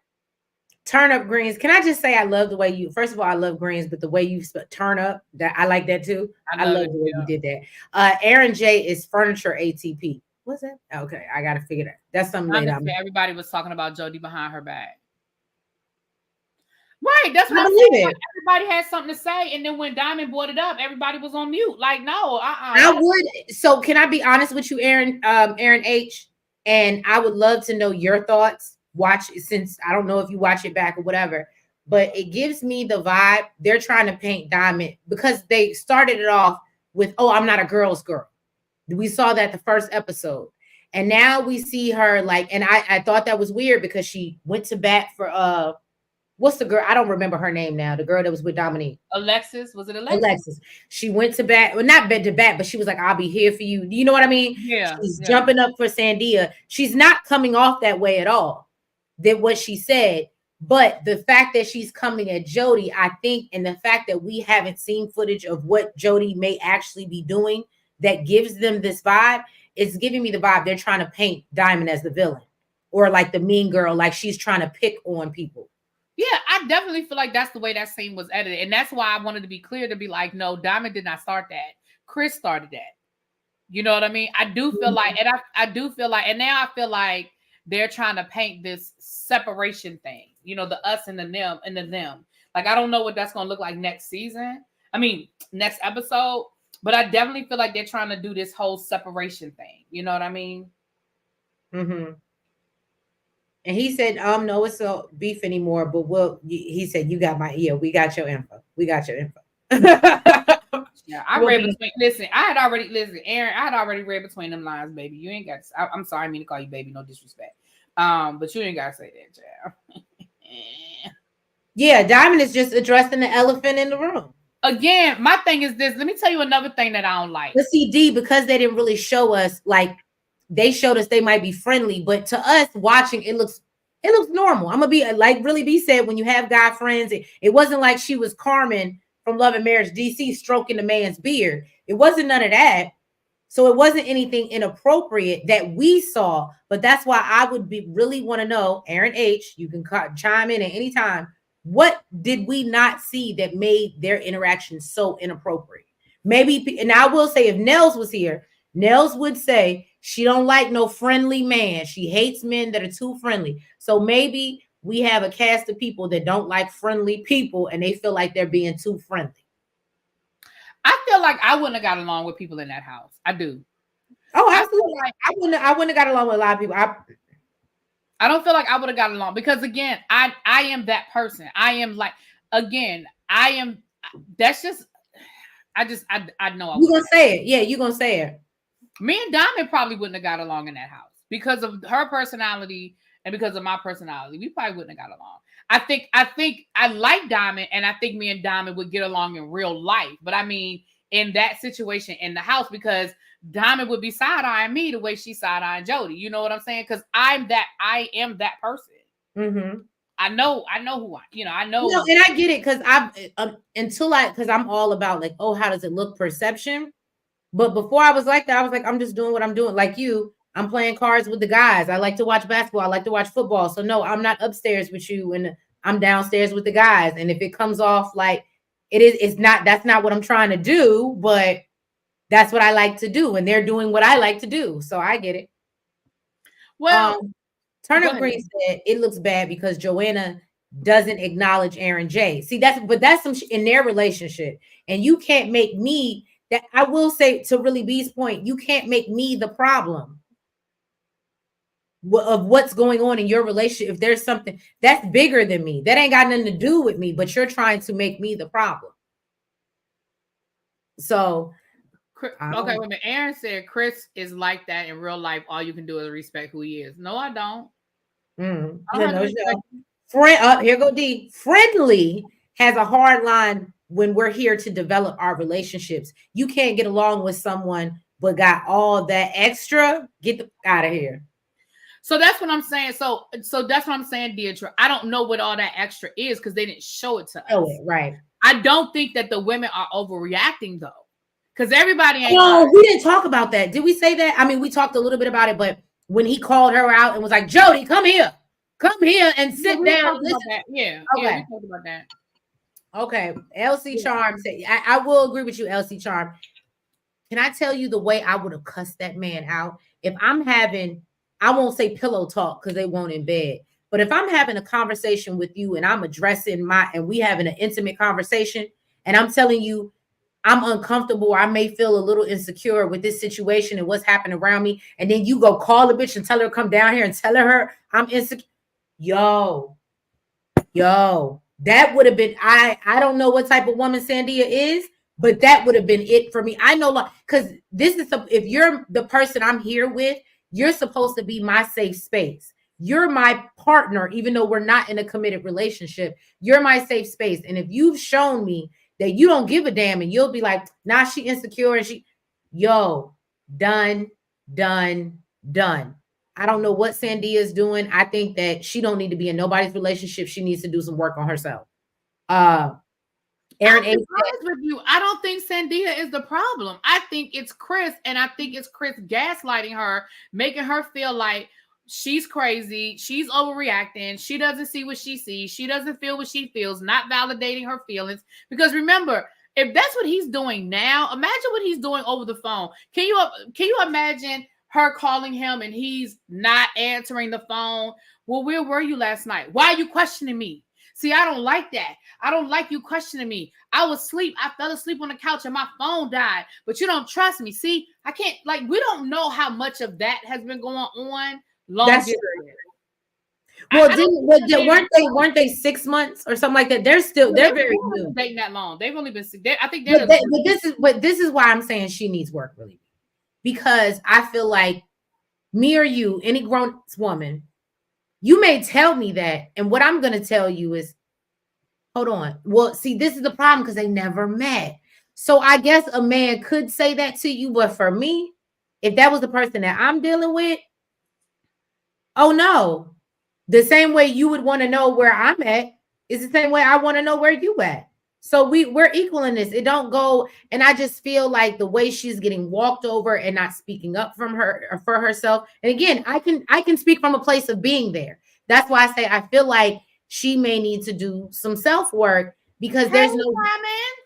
S1: Turnip greens. Can I just say I love the way you? First of all, I love greens, but the way you turn up, that I like that too. I love the way you did that. Aaron J is furniture ATP. What's that? Okay, I gotta figure that. That's something later.
S2: Everybody was talking about Jody behind her back. Right, that's what
S1: I believe it.
S2: Everybody had something to say, and then when Diamond brought it up, everybody was on mute. Like, no,
S1: I would. So, can I be honest with you, Aaron H? And I would love to know your thoughts. Watch, since I don't know if you watch it back or whatever, but it gives me the vibe they're trying to paint Diamond, because they started it off with, "Oh, I'm not a girl's girl." We saw that the first episode, and now we see her like, and I thought that was weird because she went to bat for what's the girl? I don't remember her name now. The girl that was with Dominique.
S2: Alexis. Was it Alexis?
S1: Alexis. She went to bat, well, not bed to bat, but she was like, "I'll be here for you." You know what I mean?
S2: Yeah.
S1: She's jumping up for Sandia. She's not coming off that way at all. Than what she said. But the fact that she's coming at Jody, I think, and the fact that we haven't seen footage of what Jody may actually be doing that gives them this vibe, it's giving me the vibe they're trying to paint Diamond as the villain or like the mean girl, like she's trying to pick on people.
S2: Yeah, I definitely feel like that's the way that scene was edited. And that's why I wanted to be clear to be like, no, Diamond did not start that. Chris started that. You know what I mean? I do feel like, and I do feel like, and now I feel like they're trying to paint this separation thing, you know, the us and the them and the them. Like, I don't know what that's going to look like next season. I mean, next episode, but I definitely feel like they're trying to do this whole separation thing. You know what I mean?
S1: Mm-hmm. And he said, no, it's no beef anymore. But he said, we got your info. We got your info.
S2: Yeah, I read between. Listen, Aaron. I had already read between them lines, baby. You ain't got. I'm sorry, I mean to call you baby. No disrespect. But you ain't got to say that, child.
S1: Yeah, Diamond is just addressing the elephant in the room.
S2: Again, my thing is this. Let me tell you another thing that I don't like.
S1: The CD, because they didn't really show us, like they showed us they might be friendly, but to us watching, it looks normal. I'm gonna be like Really B said, when you have guy friends, it wasn't like she was Carmen from Love and Marriage DC stroking the man's beard. It wasn't none of that. So it wasn't anything inappropriate that we saw. But that's why I would really want to know, Aaron H, you can chime in at any time. What did we not see that made their interaction so inappropriate? Maybe, and I will say, if Nels was here, Nels would say she don't like no friendly man. She hates men that are too friendly. So maybe we have a cast of people that don't like friendly people and they feel like they're being too friendly.
S2: I feel like I wouldn't have got along with people in that house. I do.
S1: Oh, absolutely. I wouldn't have got along with a lot of people.
S2: I don't feel like I would have got along because, again, I am that person. I am like, again, I am. That's just, I know.
S1: You're going to say it. Yeah, you're going to say it.
S2: Me and Diamond probably wouldn't have got along in that house because of her personality and because of my personality. We probably wouldn't have got along. I think I like Diamond, and I think me and Diamond would get along in real life. But I mean, in that situation in the house, because Diamond would be side-eyeing me the way she side-eyeing Jody. You know what I'm saying? Because I am that person.
S1: Mm-hmm.
S2: I know who I know.
S1: And I get it because because I'm all about like, oh, how does it look? Perception. But before I was like that, I was like, I'm just doing what I'm doing. Like you, I'm playing cards with the guys. I like to watch basketball. I like to watch football. So no, I'm not upstairs with you and I'm downstairs with the guys. And if it comes off like that's not what I'm trying to do, but that's what I like to do. And they're doing what I like to do. So I get it.
S2: Well,
S1: Turner Green said it looks bad because Joanna doesn't acknowledge Aaron J. See, that's some in their relationship. And you can't make me that. I will say, to Really B's point, you can't make me the problem of what's going on in your relationship. If there's something that's bigger than me, that ain't got nothing to do with me, but you're trying to make me the problem. So,
S2: okay, wait a minute. Aaron said Chris is like that in real life. All you can do is respect who he is. No, I don't.
S1: Here go D. Friendly has a hard line when we're here to develop our relationships. You can't get along with someone but got all that extra. Get the out of here.
S2: So that's what I'm saying. So that's what I'm saying, Deidre. I don't know what all that extra is because they didn't show it to us.
S1: Right.
S2: I don't think that the women are overreacting though, because everybody ain't.
S1: No, we didn't talk about that. Did we say that? I mean, we talked a little bit about it, but when he called her out and was like, "Jody, come here and sit down." Listen.
S2: Yeah, we talked about that. Okay,
S1: LC Charm said, I will agree with you, LC Charm. Can I tell you the way I would have cussed that man out? If I'm having, I won't say pillow talk because they won't in bed, but if I'm having a conversation with you and I'm addressing and we having an intimate conversation and I'm telling you I'm uncomfortable, or I may feel a little insecure with this situation and what's happening around me, and then you go call the bitch and tell her to come down here and tell her I'm insecure. Yo, that would have been, I don't know what type of woman Sandia is, but that would have been it for me. I know, because if you're the person I'm here with, you're supposed to be my safe space. You're my partner, even though we're not in a committed relationship. You're my safe space. And if you've shown me that you don't give a damn and you'll be like, nah, she insecure and done. I don't know what Sandia is doing. I think that she don't need to be in nobody's relationship. She needs to do some work on herself. Aaron
S2: I'll be honest with you. I don't think Sandia is the problem. I think it's Chris, and I think it's Chris gaslighting her, making her feel like she's crazy, she's overreacting, she doesn't see what she sees, she doesn't feel what she feels, not validating her feelings. Because remember, if that's what he's doing now, imagine what he's doing over the phone. Can you imagine her calling him and he's not answering the phone? Well, where were you last night? Why are you questioning me? See, I don't like that. I don't like you questioning me. I was asleep. I fell asleep on the couch and my phone died. But you don't trust me. See, I can't, like, we don't know how much of that has been going on. Long distance.
S1: Well, weren't they 6 months or something like that? They're very new.
S2: Dating that long. They've only been. I think
S1: this is why I'm saying she needs work, really, because I feel like me or you, any grown woman, you may tell me that, and what I'm gonna tell you is, hold on. Well, see, this is the problem because they never met. So I guess a man could say that to you, but for me, if that was the person that I'm dealing with, oh no. The same way you would want to know where I'm at is the same way I want to know where you at. So we're equal in this. It don't go, and I just feel like the way she's getting walked over and not speaking up from her or for herself. And again, I can speak from a place of being there. That's why I say I feel like she may need to do some self-work because there's no
S2: Diamond.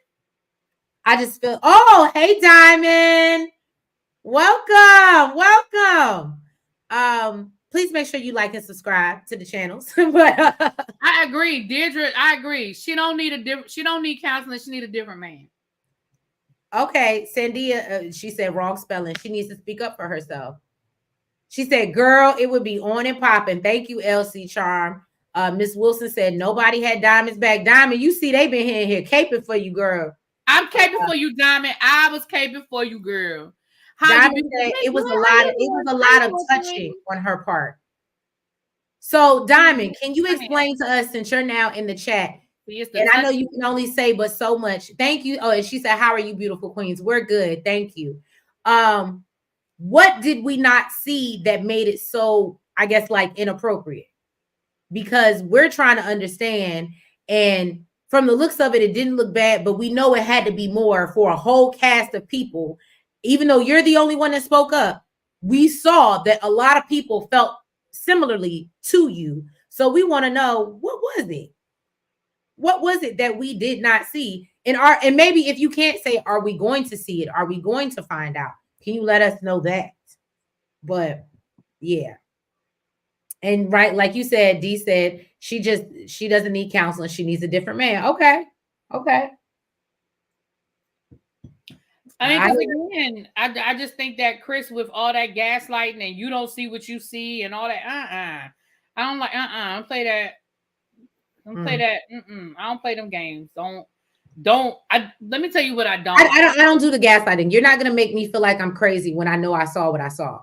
S1: I just feel, oh, hey Diamond. Welcome. Please make sure you like and subscribe to the channels. But
S2: I agree, Deirdre. I agree. She don't need counseling. She need a different man.
S1: Okay, Sandia, she said wrong spelling. She needs to speak up for herself. She said, "Girl, it would be on and popping." Thank you, LC Charm. Miss Wilson said nobody had Diamond's back. Diamond, you see, they been here caping for you, girl.
S2: I'm caping for you, Diamond. I was caping for you, girl.
S1: Diamond said it was a lot of touching on her part. So, Diamond, can you explain to us, since you're now in the chat, and I know you can only say but so much. Thank you. Oh, and she said, "How are you, beautiful queens?" We're good. Thank you. What did we not see that made it so, I guess, like inappropriate? Because we're trying to understand, and from the looks of it, it didn't look bad, but we know it had to be more for a whole cast of people. Even though you're the only one that spoke up, we saw that a lot of people felt similarly to you. So we want to know, what was it? What was it that we did not see? And maybe if you can't say, are we going to see it? Are we going to find out? Can you let us know that? But yeah. And right, like you said, Dee said she doesn't need counseling. She needs a different man. Okay.
S2: I mean, again, I just think that Chris, with all that gaslighting and you don't see what you see and all that, I don't like, I don't play that. Play that. I don't play them games. Let me tell you what I don't.
S1: I don't do the gaslighting. You're not gonna make me feel like I'm crazy when I know I saw what I saw.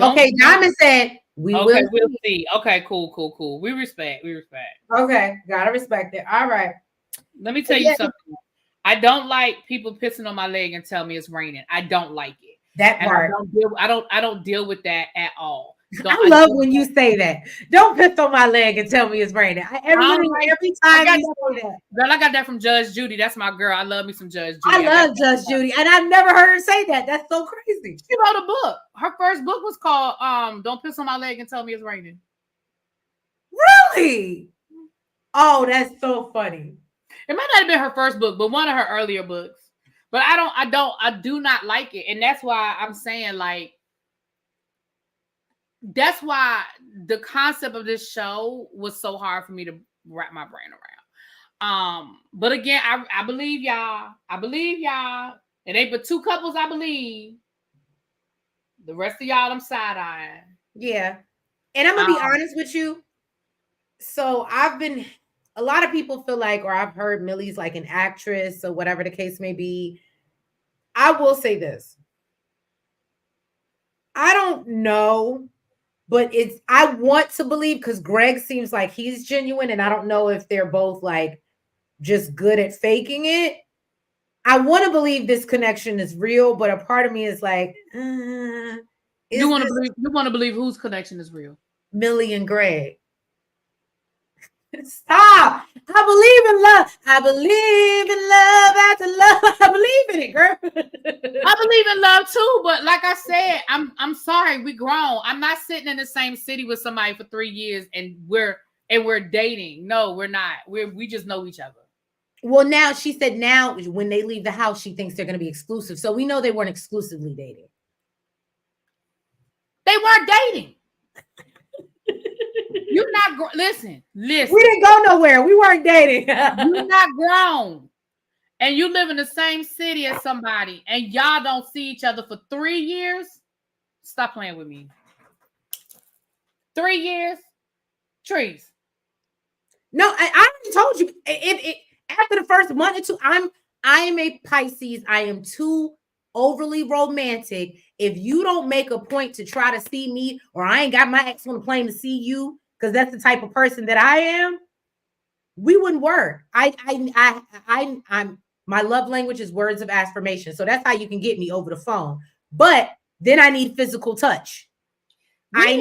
S1: Okay, Diamond said we'll
S2: see. Okay, cool. We respect.
S1: Okay, gotta respect it. All right.
S2: Let me tell you something. I don't like people pissing on my leg and tell me it's raining. I don't like it.
S1: That part.
S2: I don't deal with that at all.
S1: I love when you say that. Don't piss on my leg and tell me it's raining. Every time you say that.
S2: Girl, I got that from Judge Judy. That's my girl. I love me some Judge Judy.
S1: I love Judge Judy, and I've never heard her say that. That's so crazy.
S2: She wrote a book. Her first book was called "Don't Piss on My Leg and Tell Me It's Raining."
S1: Really? Oh, that's so funny.
S2: It might not have been her first book, but one of her earlier books. But I do not like it, and that's why I'm saying, like, that's why the concept of this show was so hard for me to wrap my brain around. But again, I believe y'all. It ain't but two couples, I believe. The rest of y'all, I'm side-eyeing.
S1: Yeah. And I'm gonna be honest with you. So a lot of people feel like, or I've heard Millie's like an actress or whatever the case may be. I will say this. I don't know, but I want to believe, because Greg seems like he's genuine, and I don't know if they're both like just good at faking it. I want to believe this connection is real, but a part of me is like,
S2: you want to believe whose connection is real?
S1: Millie and Greg. Stop. I believe in love. I believe in love after love. I believe in it, girl.
S2: I believe in love too, but like I said, I'm sorry, we grown. I'm not sitting in the same city with somebody for 3 years and we're dating. No, we're not. We just know each other.
S1: Well, now she said now when they leave the house, she thinks they're going to be exclusive. So we know they weren't exclusively dating.
S2: They weren't dating. You're not listen.
S1: We didn't go nowhere. We weren't dating.
S2: You're not grown. And you live in the same city as somebody and y'all don't see each other for 3 years. Stop playing with me. 3 years? Trees.
S1: No, I already told you. It after the first month or two, I am a Pisces. I am too overly romantic. If you don't make a point to try to see me, or I ain't got my ex on the plane to see you, because that's the type of person that I am, we wouldn't work. I'm my love language is words of affirmation. So that's how you can get me over the phone. But then I need physical touch.
S2: We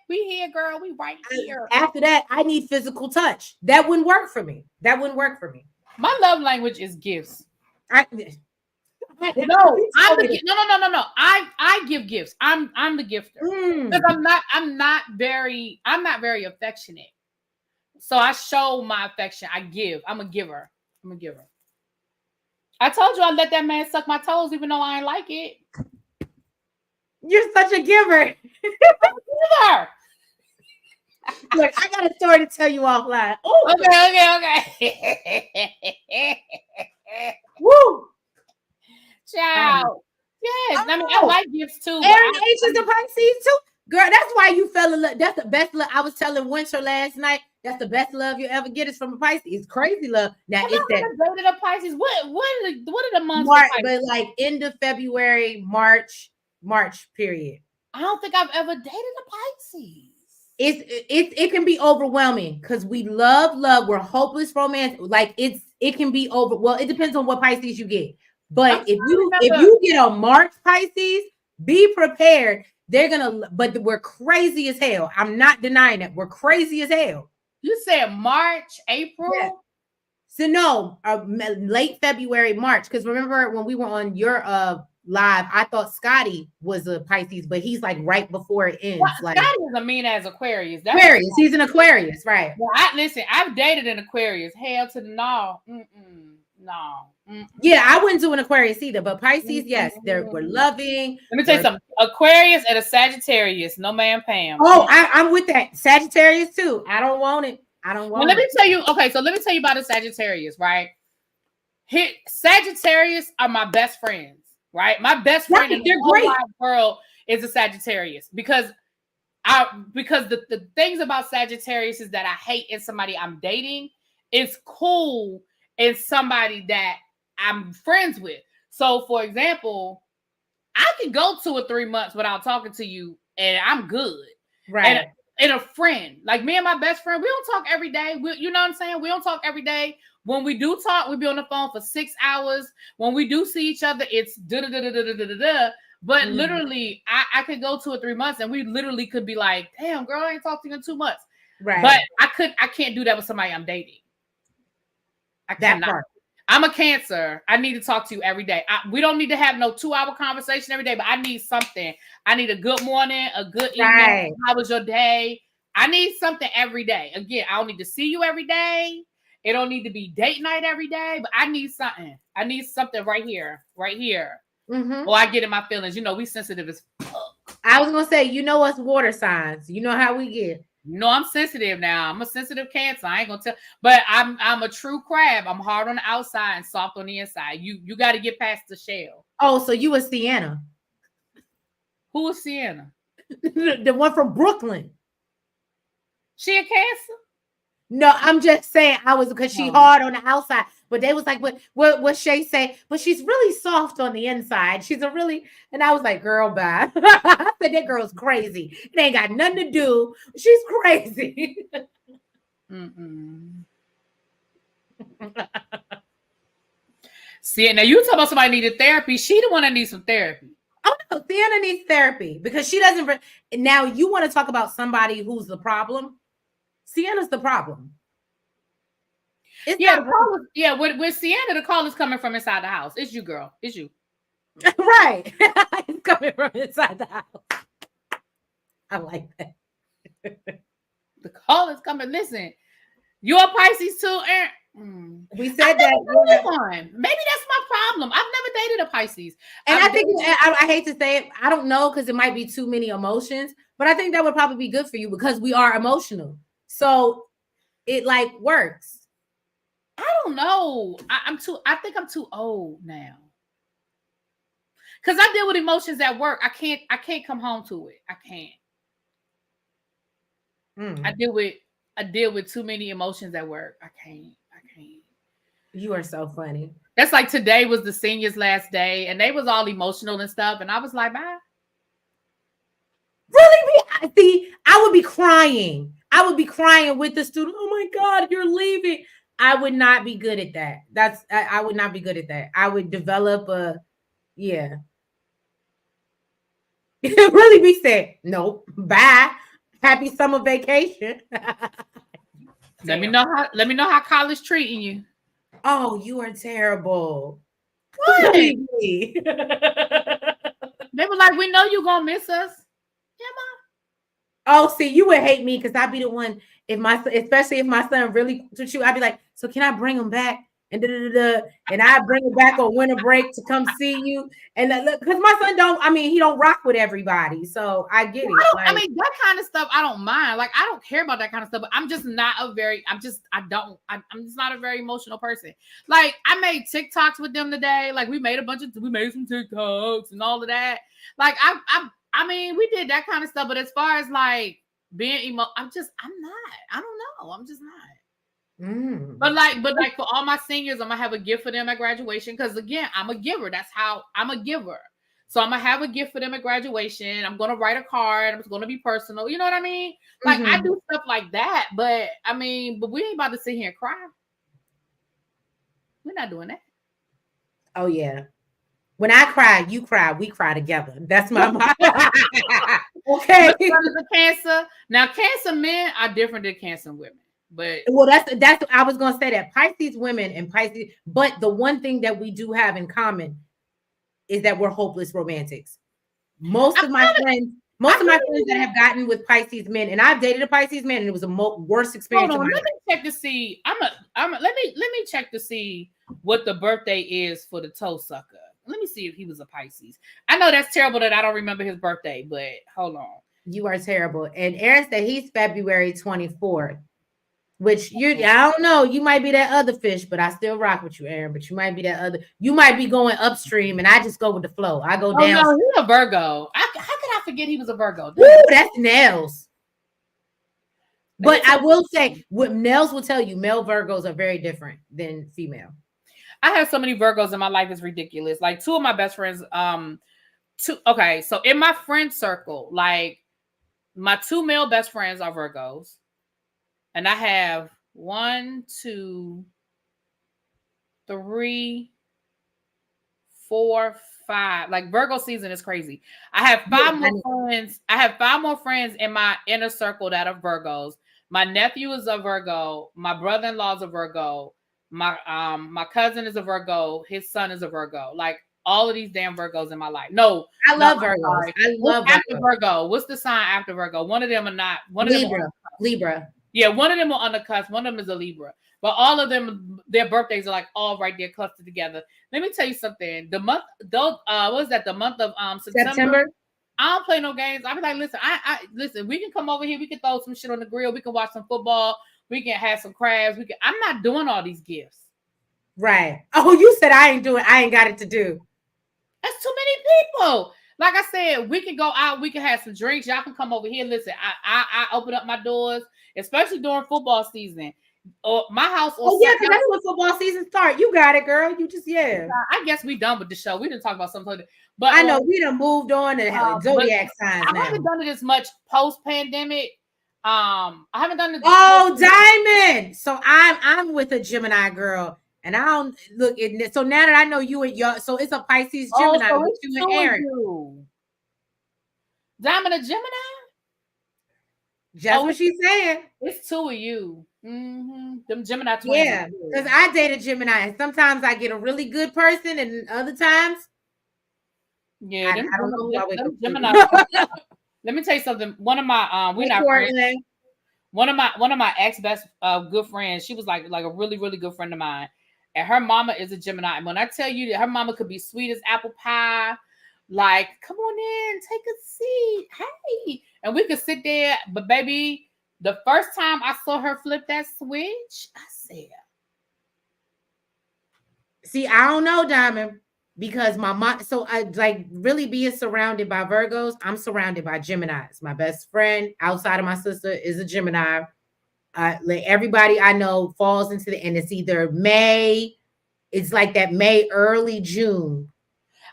S2: here, girl. We right here.
S1: After that, I need physical touch. That wouldn't work for me.
S2: My love language is gifts.
S1: No,
S2: I give gifts. I'm the gifter because I'm not very affectionate. So I show my affection. I give. I'm a giver. I told you I let that man suck my toes, even though I ain't like it.
S1: You're such a giver.
S2: I'm a giver.
S1: Look, I got a story to tell you offline.
S2: Ooh. Okay.
S1: Woo.
S2: Ciao. Yes, I mean I like gifts too.
S1: Aaron H is a Pisces too. Girl, that's why you fell in love. That's the best love. I was telling Winter last night. That's the best love you ever get is from a Pisces. It's crazy love. Now it's that
S2: dated a Pisces. What are the months?
S1: March, but like end of February, March period.
S2: I don't think I've ever dated a Pisces.
S1: It can be overwhelming because we love. We're hopeless romantic. Like it can be over. Well, it depends on what Pisces you get. But if you get a March Pisces, be prepared. But we're crazy as hell. I'm not denying that. We're crazy as hell.
S2: You said March, April?
S1: Yeah. So no, late February, March. Because remember when we were on your live, I thought Scotty was a Pisces, but he's like right before it ends.
S2: Well,
S1: like
S2: Scotty is a mean as Aquarius.
S1: Aquarius. He's an Aquarius, right?
S2: Well, listen, I've dated an Aquarius. Hell to the no. No.
S1: Yeah, I wouldn't do an Aquarius either, but Pisces, yes, we're loving.
S2: Let me tell you something. Aquarius and a Sagittarius, no man Pam.
S1: Oh, I'm with that. Sagittarius too. I don't want it.
S2: Let me tell you. Okay, so let me tell you about a Sagittarius, right? Sagittarius are my best friends, right? My best friend in the whole wide world is a Sagittarius because the things about Sagittarius is that I hate in somebody I'm dating. It's cool in somebody that I'm friends with. So, for example, I can go 2 or 3 months without talking to you, and I'm good.
S1: Right.
S2: And a friend, like me and my best friend, we don't talk every day. You know what I'm saying? We don't talk every day. When we do talk, we be on the phone for 6 hours. When we do see each other, it's da-da-da-da-da-da-da-da. But literally, I could go 2 or 3 months, and we literally could be like, damn, girl, I ain't talked to you in 2 months.
S1: Right.
S2: But I can't do that with somebody I'm dating. I cannot. I'm a Cancer. I need to talk to you every day. We don't need to have no 2-hour conversation every day, but I need something. I need a good morning, a good evening. Right. How was your day? I need something every day. Again, I don't need to see you every day. It don't need to be date night every day, but I need something. I need something right here. Mm-hmm. Or I get in my feelings. You know, we sensitive as fuck.
S1: I was going to say, you know us water signs. You know how we get.
S2: No, I'm sensitive now. I'm a sensitive Cancer. I ain't gonna tell, but I'm a true crab. I'm hard on the outside and soft on the inside. You got to get past the shell.
S1: Oh, so you a Sienna?
S2: Who is Sienna?
S1: The one from Brooklyn.
S2: She a Cancer?
S1: No, I'm just saying because she hard on the outside. But they was like, what Shay say? But she's really soft on the inside. And I was like, girl, bye. I said, that girl's crazy. It ain't got nothing to do. She's crazy.
S2: See, now you talk about somebody needed therapy. She the one that needs some therapy.
S1: Oh no, Sienna needs therapy because she doesn't. Now you want to talk about somebody who's the problem? Sienna's the problem. It's
S2: Yeah,
S1: not
S2: with Sienna, the call is coming from inside the house. It's you, girl. It's you.
S1: right. It's coming from inside the house. I like that.
S2: The call is coming. Listen, you're a Pisces too, Aaron.
S1: We said that.
S2: One. Maybe that's my problem. I've never dated a Pisces.
S1: And I think I hate to say it, I don't know, because it might be too many emotions, but I think that would probably be good for you because we are emotional. So it like works.
S2: I don't know. I think I'm too old now. Cause I deal with emotions at work. I can't come home to it. I can't. I deal with too many emotions at work. I can't.
S1: You are so funny.
S2: That's like today was the seniors' last day, and they was all emotional and stuff, and I was like, bye.
S1: Really? See, I would be crying. I would be crying with the student. Oh my God, you're leaving. I would not be good at that. I would not be good at that. I would develop yeah. Really be said, nope, bye. Happy summer vacation.
S2: Let me know how college treating you.
S1: Oh, you are terrible.
S2: What? They were like, we know you're gonna miss us. Yeah,
S1: Mom. Oh, see, you would hate me because I'd be the one especially if my son really with you, I'd be like, so can I bring him back? And and I bring him back on winter break to come see you. And because my son he don't rock with everybody. So I get it.
S2: I mean, that kind of stuff I don't mind. Like, I don't care about that kind of stuff, but I'm just not I'm just not a very emotional person. Like, I made TikToks with them today. Like, we made some TikToks and all of that. Like, I mean, we did that kind of stuff, but as far as like being I'm not. I don't know. I'm just not. But like for all my seniors, I'm gonna have a gift for them at graduation because again, I'm a giver. That's how I'm a giver. So I'm gonna have a gift for them at graduation. I'm gonna write a card. It's gonna be personal. You know what I mean? Like I do stuff like that. But we ain't about to sit here and cry. We're not doing that.
S1: Oh yeah. When I cry, you cry. We cry together. That's my okay.
S2: The Cancer. Now, Cancer men are different than Cancer women. But
S1: that's I was gonna say that Pisces women and Pisces, but the one thing that we do have in common is that we're hopeless romantics. Most of my friends that have gotten with Pisces men, and I've dated a Pisces man, and it was a worst experience.
S2: Hold on, let me check to see. Let me check to see what the birthday is for the toe sucker. Let me see if he was a Pisces. I know that's terrible that I don't remember his birthday, but hold on.
S1: You are terrible. And Aaron said he's February 24th. Which I don't know. You might be that other fish, but I still rock with you, Aaron. But you might be that other. You might be going upstream, and I just go with the flow. I go down.
S2: No, he's a Virgo. How could I forget he was a Virgo?
S1: Ooh, that's Nels. But I will say, what Nels will tell you, male Virgos are very different than female.
S2: I have so many Virgos in my life; it's ridiculous. Like two of my best friends. Okay, so in my friend circle, like my two male best friends are Virgos. And I have 1, 2, 3, 4, 5. Like Virgo season is crazy. I have 5 more friends. I have 5 more friends in my inner circle that are Virgos. My nephew is a Virgo. My brother-in-law is a Virgo. My cousin is a Virgo. His son is a Virgo. Like all of these damn Virgos in my life. No,
S1: I love Virgos. I love
S2: after Virgo. What's the sign after Virgo? One of them are not. One of them
S1: Libra.
S2: Yeah, one of them are on the cusp. One of them is a Libra. But all of them, their birthdays are like all right there clustered together. Let me tell you something. The month, what is that? The month of September. I don't play no games. I'll be like, listen, listen, we can come over here. We can throw some shit on the grill. We can watch some football. We can have some crabs. I'm not doing all these gifts.
S1: Right. Oh, you said I ain't got it to do.
S2: That's too many people. Like I said, we can go out. We can have some drinks. Y'all can come over here. Listen, I open up my doors, especially during football season. Or my house.
S1: Oh yeah, because that's when football season start. You got it, girl. You just
S2: I guess we done with the show. We didn't talk about something, but
S1: I know we done moved on to zodiac signs.
S2: I haven't done it as much post pandemic. I haven't done it.
S1: Oh, Diamond. So I'm with a Gemini girl. And I don't look at so now that I know you and your so it's a Pisces Gemini with you and Aaron.
S2: Diamond a Gemini?
S1: Just what she's saying.
S2: It's two of you. Mm-hmm. Them Gemini twins.
S1: Yeah, because I dated Gemini, and sometimes I get a really good person, and other times,
S2: yeah,
S1: I don't know who I wake up
S2: Gemini. Let me tell you something. One of my we're not friends. One of my ex best good friends. She was like a really really good friend of mine, and her mama is a Gemini. And when I tell you that her mama could be sweet as apple pie, like come on in, take a seat, hey, and we could sit there. But baby, the first time I saw her flip that switch, I said,
S1: "See, I don't know, Diamond." Because my mom, so I like really being surrounded by Virgos. I'm surrounded by Geminis. My best friend outside of my sister is a Gemini. Like everybody I know falls into and it's either May, it's like that May, early June.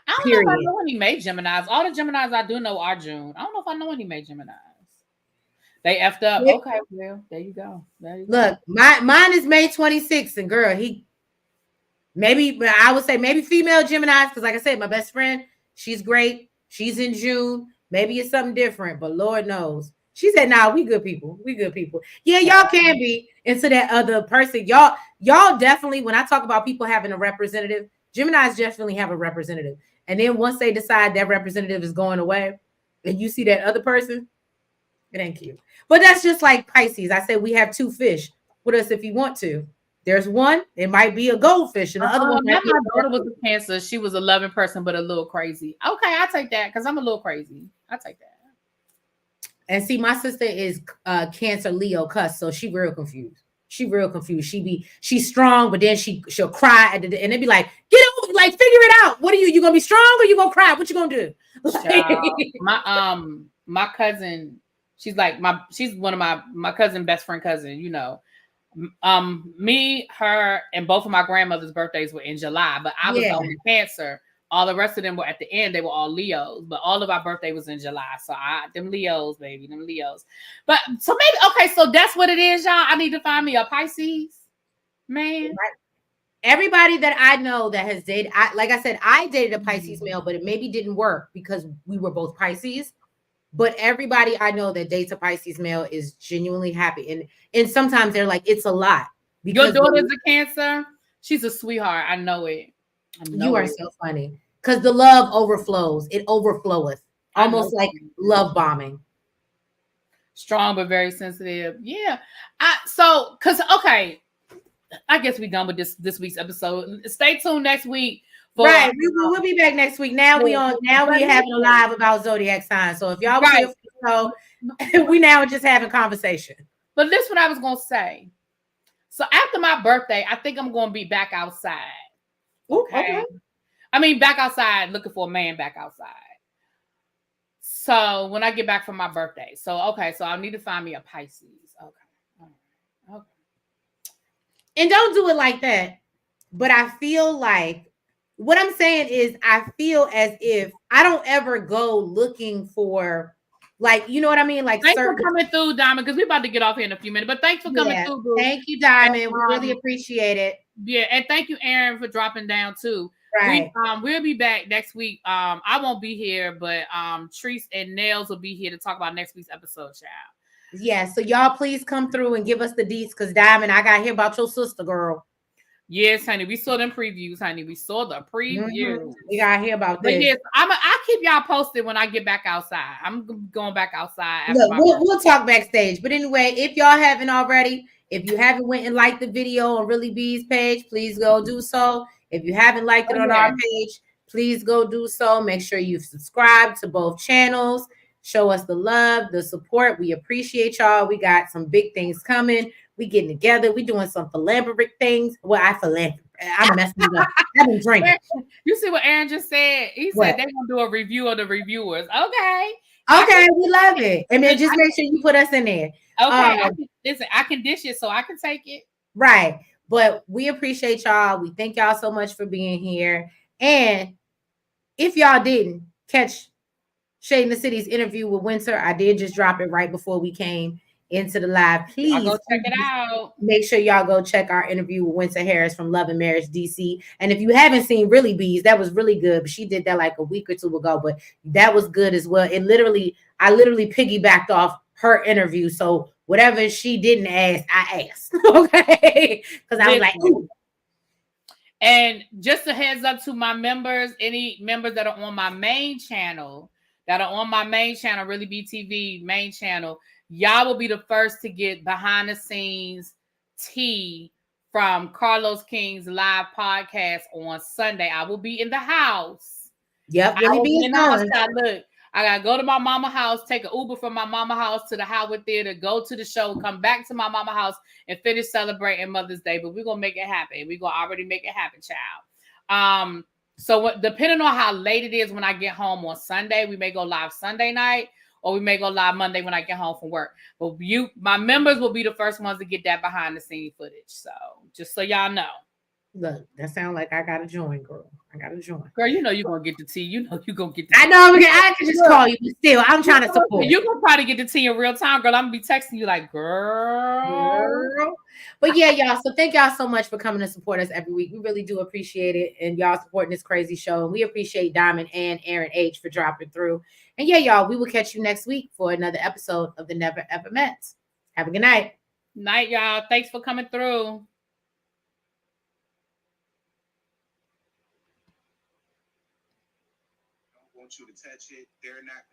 S2: I don't know if I know any May Geminis. All the Geminis I do know are June. I don't know if I know any May Geminis. They effed up. Yeah. Okay, well, there you go.
S1: Look, mine is May 26th, and girl, maybe I would say maybe female Geminis, because like I said, my best friend, she's great. She's in June. Maybe it's something different, but Lord knows. She said, "Nah, we good people. We good people." Yeah, y'all can be into that other person. Y'all definitely, when I talk about people having a representative, Geminis definitely have a representative. And then once they decide that representative is going away, and you see that other person, it ain't cute. But that's just like Pisces. I said we have two fish with us if you want to. There's one, it might be a goldfish, and the other one.
S2: My daughter was a Cancer. She was a loving person, but a little crazy. Okay, I take that because I'm a little crazy. I take that.
S1: And see, my sister is Cancer Leo cuss, so she real confused. She's strong, but then she'll cry and it'd be like, get over, like figure it out. What are you gonna be strong or you gonna cry? What you gonna do?
S2: My cousin, she's one of my cousin, best friend cousin, you know. Me, her, and both of my grandmother's birthdays were in July, but I was only Cancer. All the rest of them were at the end. They were all Leos, but all of our birthday was in July. So them Leos, baby, them Leos. But so maybe, okay, so that's what it is, y'all. I need to find me a Pisces, man.
S1: Right. Everybody that I know that has dated, like I said, I dated a Pisces male, but it maybe didn't work because we were both Pisces. But everybody I know that dates a Pisces male is genuinely happy. And sometimes they're like, it's a lot.
S2: Your daughter's a Cancer. She's a sweetheart. I know it.
S1: You are so funny. Because the love overflows. It overfloweth. Almost like love bombing.
S2: Strong but very sensitive. Yeah. Okay. I guess we're done with this week's episode. Stay tuned next week.
S1: Right. We'll be back next week. Now we're having a live about zodiac signs. So if y'all we now just having conversation.
S2: But this is what I was gonna say. So after my birthday, I think I'm gonna be back outside. Okay. I mean, back outside, looking for a man back outside. So when I get back from my birthday. So I need to find me a Pisces. Okay.
S1: And don't do it like that. But I feel like what I'm saying is I feel as if I don't ever go looking for, like, you know what I mean? Like,
S2: thanks for coming through, Diamond, because we're about to get off here in a few minutes. But thanks for coming through, boo.
S1: Thank you, Diamond. We really appreciate it.
S2: Yeah, and thank you, Aaron, for dropping down too.
S1: Right.
S2: We'll be back next week. I won't be here, but Treese and Nails will be here to talk about next week's episode, child.
S1: Yeah, so y'all please come through and give us the deets, because Diamond, I got to hear about your sister, girl.
S2: Yes, honey. We saw them previews, honey. We saw the previews.
S1: Mm-hmm. We got to hear about this. But yes,
S2: I'll keep y'all posted when I get back outside. I'm going back outside.
S1: We'll talk backstage. But anyway, if y'all haven't already, if you haven't went and liked the video on Really B's page, please go do so. If you haven't liked it on our page, please go do so. Make sure you subscribe to both channels. Show us the love, the support. We appreciate y'all. We got some big things coming. We getting together. We doing some philanthropic things. Well, I'm messing it up. I've been drinking.
S2: You see what Aaron just said? He said they're going to do a review of the reviewers. Okay.
S1: We love it. And then just make sure you put us in there.
S2: Okay. I can dish it so I can take it.
S1: Right. But we appreciate y'all. We thank y'all so much for being here. And if y'all didn't catch Shade in the City's interview with Winter, I did just drop it right before we came into the live. Please
S2: go check it out.
S1: Make sure y'all go check our interview with Winter Harris from Love and Marriage DC. And if you haven't seen Really Bees, that was really good. But she did that like a week or two ago. But that was good as well. I literally piggybacked off her interview. So whatever she didn't ask, I asked. Okay. Because I was like, ooh.
S2: And just a heads up to my members, any members that are on my main channel, Really Be TV main channel, y'all will be the first to get behind the scenes tea from Carlos King's live podcast on Sunday. I will be in the house.
S1: Yep, Willie B is going.
S2: Look, I gotta go to my mama house, take an Uber from my mama house to the Howard Theater, go to the show, come back to my mama house, and finish celebrating Mother's Day. But we're gonna make it happen. We're gonna already make it happen, child. So depending on how late it is when I get home on Sunday, we may go live Sunday night, or we may go live Monday when I get home from work. But my members will be the first ones to get that behind the scene footage. So just so y'all know.
S1: Look, that sounds like I gotta join, girl. I gotta join.
S2: Girl, you know you're gonna get the tea. You know you're gonna get the tea.
S1: I know I can just call you, but still, I'm trying to support.
S2: You're gonna probably get the tea in real time, girl. I'm gonna be texting you like, girl.
S1: But yeah, y'all. So thank y'all so much for coming to support us every week. We really do appreciate it. And y'all supporting this crazy show. And we appreciate Diamond and Aaron H for dropping through. And yeah, y'all, we will catch you next week for another episode of the Never Ever Met. Have a good night.
S2: Night, y'all. Thanks for coming through. Want you to touch it. They're not.